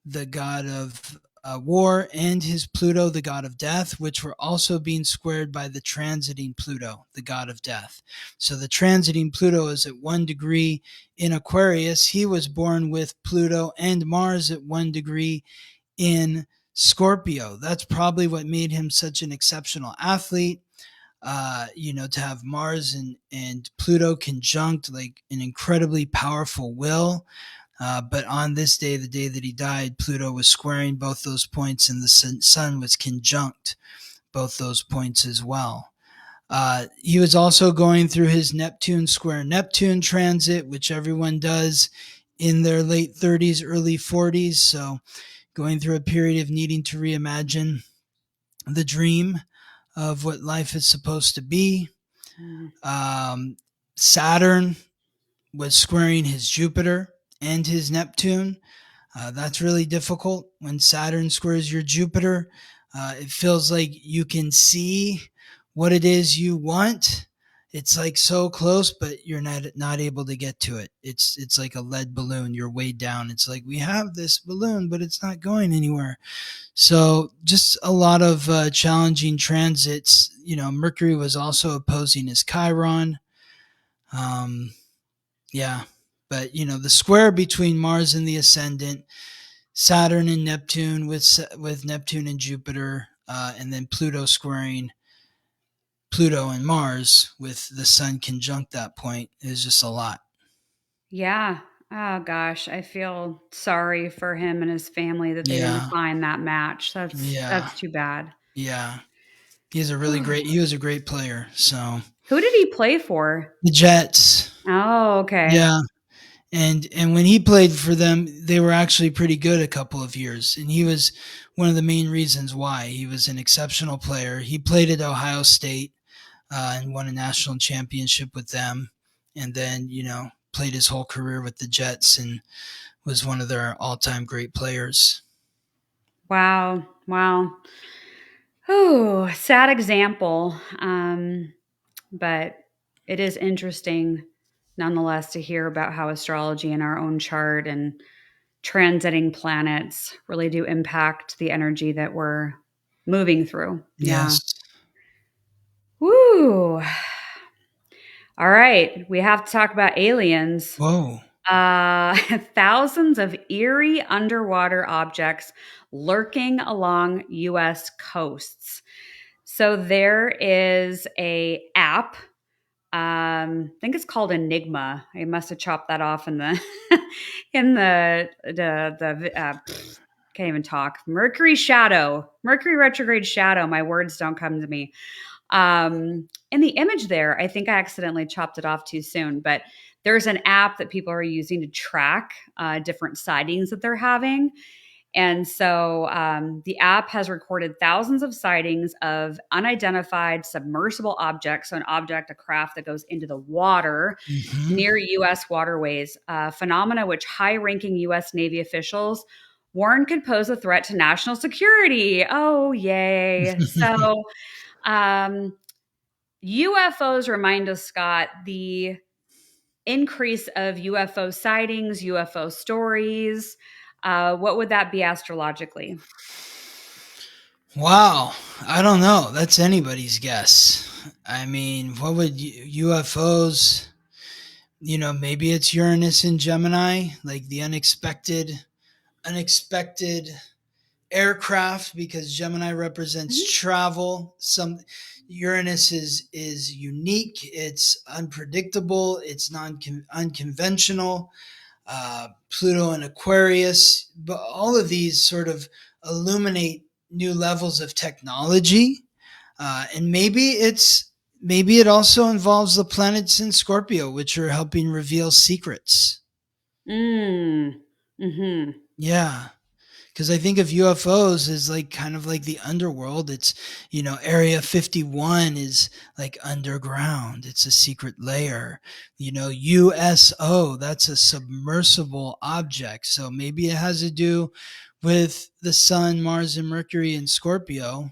the god of war, and his Pluto, the god of death, which were also being squared by the transiting Pluto, the god of death. So the transiting Pluto is at 1 degree in Aquarius. He was born with Pluto and Mars at 1 degree in Scorpio. That's probably what made him such an exceptional athlete. To have Mars and Pluto conjunct, like an incredibly powerful will. But on this day, the day that he died, Pluto was squaring both those points, and the sun was conjunct both those points as well. He was also going through his Neptune square Neptune transit, which everyone does in their late 30s, early 40s. So going through a period of needing to reimagine the dream of what life is supposed to be. Hmm. Saturn was squaring his Jupiter and his Neptune. That's really difficult when Saturn squares your Jupiter. It feels like you can see what it is you want. It's like so close, but you're not able to get to it. It's like a lead balloon. You're weighed down. It's like, we have this balloon, but it's not going anywhere. So just a lot of challenging transits. Mercury was also opposing his Chiron. Um, yeah, but the square between Mars and the ascendant, Saturn and Neptune, with Neptune and Jupiter, and then Pluto squaring Pluto and Mars with the sun conjunct that point is just a lot. Yeah. Oh gosh, I feel sorry for him and his family that they didn't Yeah, find that match. yeah, That's too bad. yeah. He was a great player. So Who did he play for? the Jets, Oh, okay. yeah. And when he played for them, they were actually pretty good a couple of years, and he was one of the main reasons why. He was an exceptional player. He played at Ohio State and won a national championship with them, and then played his whole career with the Jets and was one of their all-time great players. Wow. Wow. Oh, sad example. But it is interesting nonetheless to hear about how astrology in our own chart and transiting planets really do impact the energy that we're moving through. Yeah. Yes. Woo. All right. We have to talk about aliens. Whoa. Thousands of eerie underwater objects lurking along US coasts. So there is a app. I think it's called Enigma. I must have chopped that off in the in the can't even talk. Mercury shadow, Mercury retrograde shadow. My words don't come to me. In the image there, I think I accidentally chopped it off too soon, but there's an app that people are using to track different sightings that they're having. And so the app has recorded thousands of sightings of unidentified submersible objects. So, an object, a craft that goes into the water Mm-hmm. near U.S. waterways, phenomena which high ranking U.S. Navy officials warned could pose a threat to national security. Oh, yay. So, um, UFOs remind us, Scott, the increase of UFO sightings, UFO stories. What would that be astrologically? Wow. I don't know. That's anybody's guess. I mean, what would UFOs, maybe it's Uranus and Gemini, like the unexpected aircraft, because Gemini represents Mhm. travel. Some Uranus is unique, it's unpredictable, it's non unconventional. Pluto and Aquarius, but all of these sort of illuminate new levels of technology. And maybe it also involves the planets in Scorpio, which are helping reveal secrets. Mm. Hmm. Yeah. Because I think of UFOs as like kind of like the underworld. It's, Area 51 is like underground. It's a secret layer. USO, that's a submersible object. So maybe it has to do with the Sun, Mars, and Mercury in Scorpio,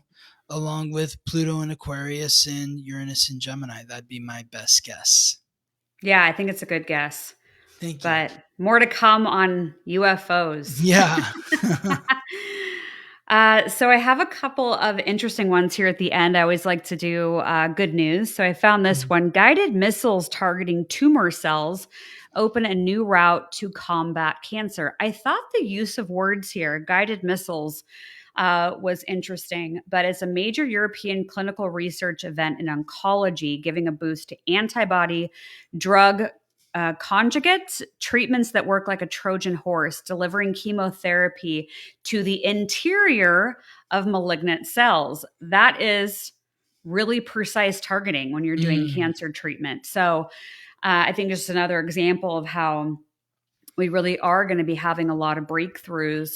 along with Pluto and Aquarius and Uranus and Gemini. That'd be my best guess. Yeah, I think it's a good guess, Thank you. but more to come on UFOs. Yeah. So I have a couple of interesting ones here at the end. I always like to do good news. So I found this one: guided missiles targeting tumor cells open a new route to combat cancer. I thought the use of words here, guided missiles, was interesting, but it's a major European clinical research event in oncology, giving a boost to antibody drug conjugates, treatments that work like a Trojan horse, delivering chemotherapy to the interior of malignant cells. That is really precise targeting when you're doing Mm, cancer treatment. So I think just another example of how we really are going to be having a lot of breakthroughs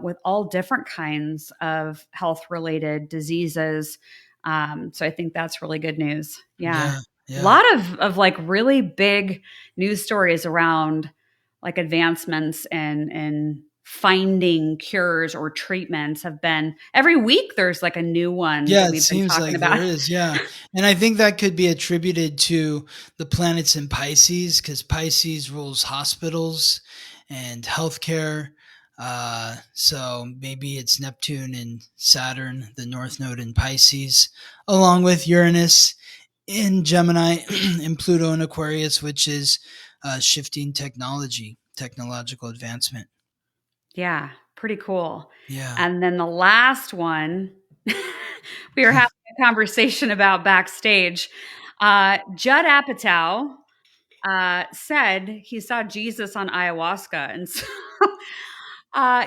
with all different kinds of health related diseases. So I think that's really good news. Yeah. yeah. A Yeah. lot of like really big news stories around like advancements and finding cures or treatments have been every week. There's like a new one that Yeah, it we've been seems talking like there about. is. Yeah. And I think that could be attributed to the planets in Pisces, because Pisces rules hospitals and healthcare. So maybe it's Neptune and Saturn, the North Node in Pisces, along with Uranus in Gemini and Pluto in Aquarius, which is shifting technological advancement. Yeah, pretty cool. Yeah. And then the last one, we were having a conversation about backstage. Judd Apatow said he saw Jesus on ayahuasca. And so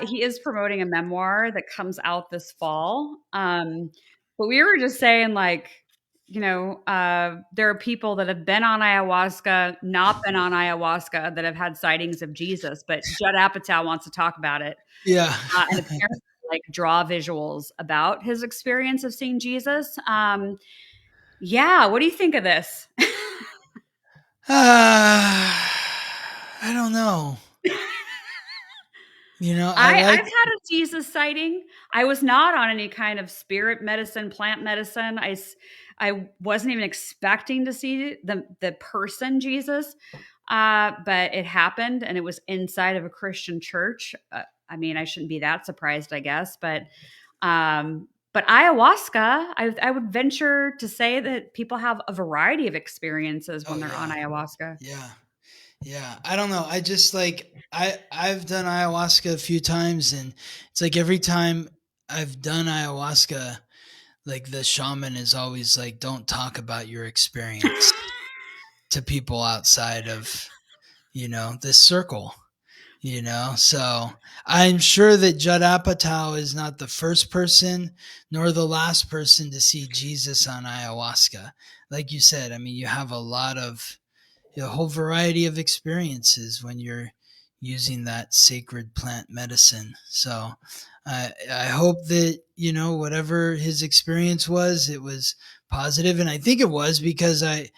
he is promoting a memoir that comes out this fall. But we were just saying, like, there are people that have been on ayahuasca, not been on ayahuasca, that have had sightings of Jesus. But Judd Apatow wants to talk about it Yeah. and apparently like draw visuals about his experience of seeing Jesus. Yeah, what do you think of this? I don't know. I I've like. had a Jesus sighting. I was not on any kind of spirit medicine, plant medicine. I wasn't even expecting to see the person Jesus, but it happened, and it was inside of a Christian church. I mean, I shouldn't be that surprised, I guess, but ayahuasca, I would venture to say that people have a variety of experiences Oh when they're on yeah, ayahuasca. yeah, yeah. I don't know. I just like I've done ayahuasca a few times, and it's like every time I've done ayahuasca, like the shaman is always like, "Don't talk about your experience to people outside of this circle." So I'm sure that Judd Apatow is not the first person nor the last person to see Jesus on ayahuasca. Like you said, I mean, you have a whole variety of experiences when you're using that sacred plant medicine. So I hope that, whatever his experience was, it was positive. And I think it was, because I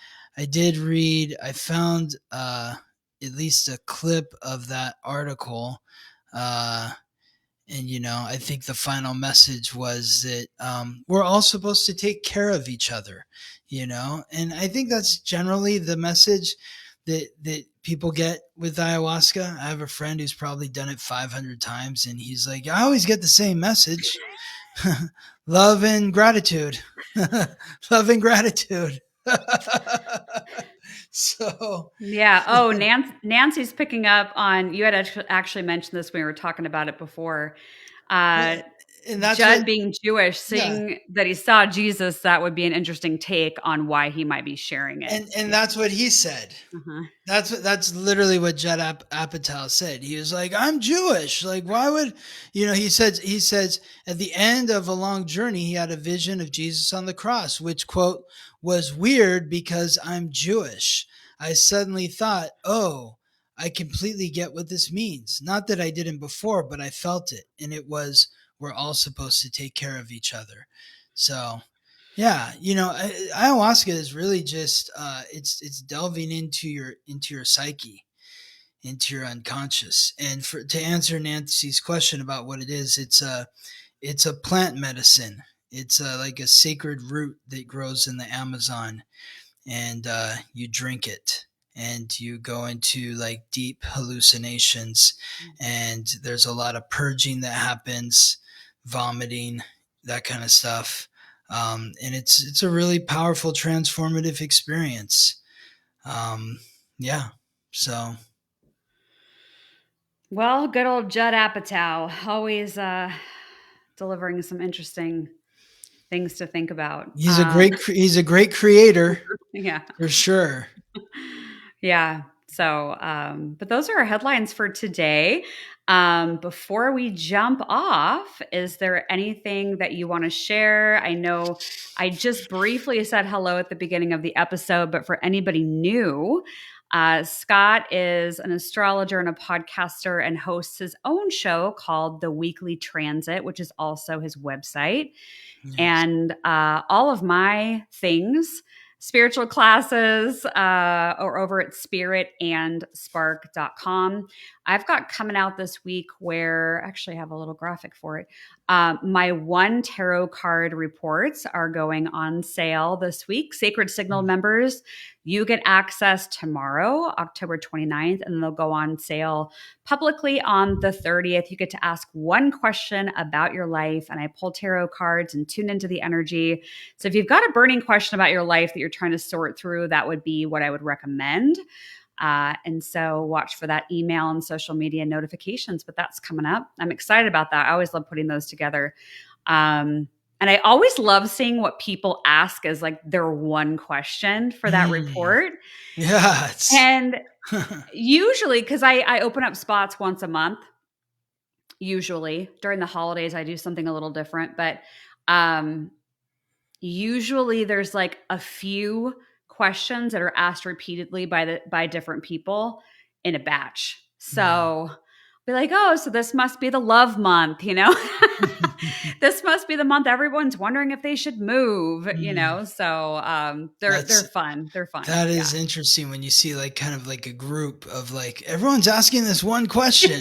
did read, I found at least a clip of that article. And, I think the final message was that we're all supposed to take care of each other, and I think that's generally the message that people get with ayahuasca. I have a friend who's probably done it 500 times, and he's like, I always get the same message. Love and gratitude. Love and gratitude. So Yeah. Oh, Nancy's picking up on, you had actually mentioned this when we were talking about it before. yeah, and that's Judd what, being Jewish, yeah. seeing that he saw Jesus, that would be an interesting take on why he might be sharing it. And that's what he said. Uh-huh. That's literally what Judd Apatow said. He was like, I'm Jewish. Like, why would, he says at the end of a long journey, he had a vision of Jesus on the cross, which, quote, was weird because I'm Jewish. I suddenly thought, oh, I completely get what this means. Not that I didn't before, but I felt it. And it was, we're all supposed to take care of each other. So yeah, ayahuasca is really just it's delving into your psyche, into your unconscious. And to answer Nancy's question about what it is, it's a plant medicine. It's like a sacred root that grows in the Amazon, and you drink it, and you go into like deep hallucinations, and there's a lot of purging that happens, vomiting, that kind of stuff. And it's a really powerful transformative experience. Yeah. So Well, good old Judd Apatow, always delivering some interesting things to think about. he's a great creator Yeah. for sure. Yeah. So, but those are our headlines for today. Before we jump off, is there anything that you want to share? I know I just briefly said hello at the beginning of the episode, but for anybody new, Scott is an astrologer and a podcaster and hosts his own show called The Weekly Transit, which is also his website. Yes. And all of my things, spiritual classes, are over at spiritandspark.com. I've got coming out this week where actually I have a little graphic for it. My 1 tarot card reports are going on sale this week. Sacred Signal members, you get access tomorrow, October 29th, and they'll go on sale publicly on the 30th. You get to ask one question about your life, and I pull tarot cards and tune into the energy. So if you've got a burning question about your life that you're trying to sort through, that would be what I would recommend. And so watch for that email and social media notifications, but that's coming up. I'm excited about that. I always love putting those together. And I always love seeing what people ask as like their one question for that report. Yeah. And usually, because I open up spots once a month, usually during the holidays, I do something a little different, but usually there's like a few questions that are asked repeatedly by different people in a batch. So be like, oh, so this must be the love month, this must be the month everyone's wondering if they should move, so they're fun. They're fun. That is interesting when you see like kind of like a group of like everyone's asking this one question.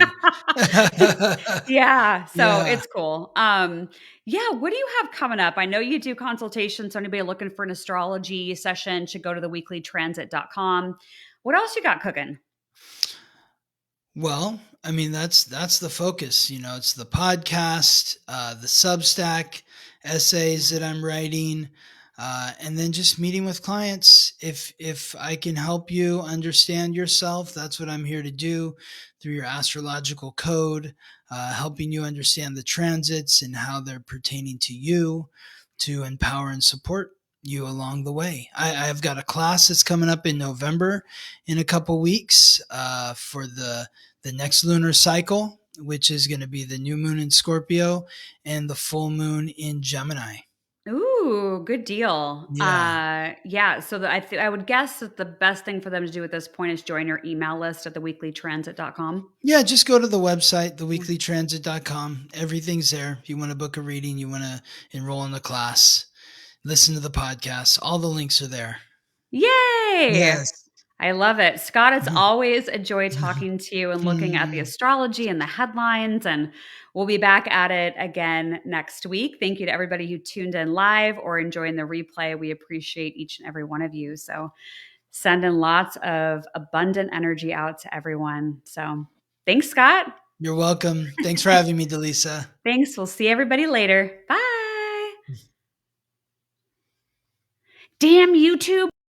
Yeah. So it's cool. What do you have coming up? I know you do consultations. So anybody looking for an astrology session should go to theweeklytransit.com. What else you got cooking? Well, I mean, that's the focus, it's the podcast, the Substack essays that I'm writing, and then just meeting with clients. If I can help you understand yourself, that's what I'm here to do through your astrological code, helping you understand the transits and how they're pertaining to you, to empower and support you along the way. I've got a class that's coming up in November in a couple weeks for the the next lunar cycle, which is going to be the new moon in Scorpio and the full moon in Gemini. Ooh, good deal. Yeah. Yeah. So I would guess that the best thing for them to do at this point is join your email list at theweeklytransit.com. Yeah, just go to the website, theweeklytransit.com. Everything's there. If you want to book a reading, you want to enroll in the class, listen to the podcast, all the links are there. Yay! Yes. I love it. Scott, it's always a joy talking to you and looking at the astrology and the headlines. And we'll be back at it again next week. Thank you to everybody who tuned in live or enjoying the replay. We appreciate each and every one of you. So sending lots of abundant energy out to everyone. So thanks, Scott. You're welcome. Thanks for having me, Dallisa. Thanks. We'll see everybody later. Bye. Damn YouTube.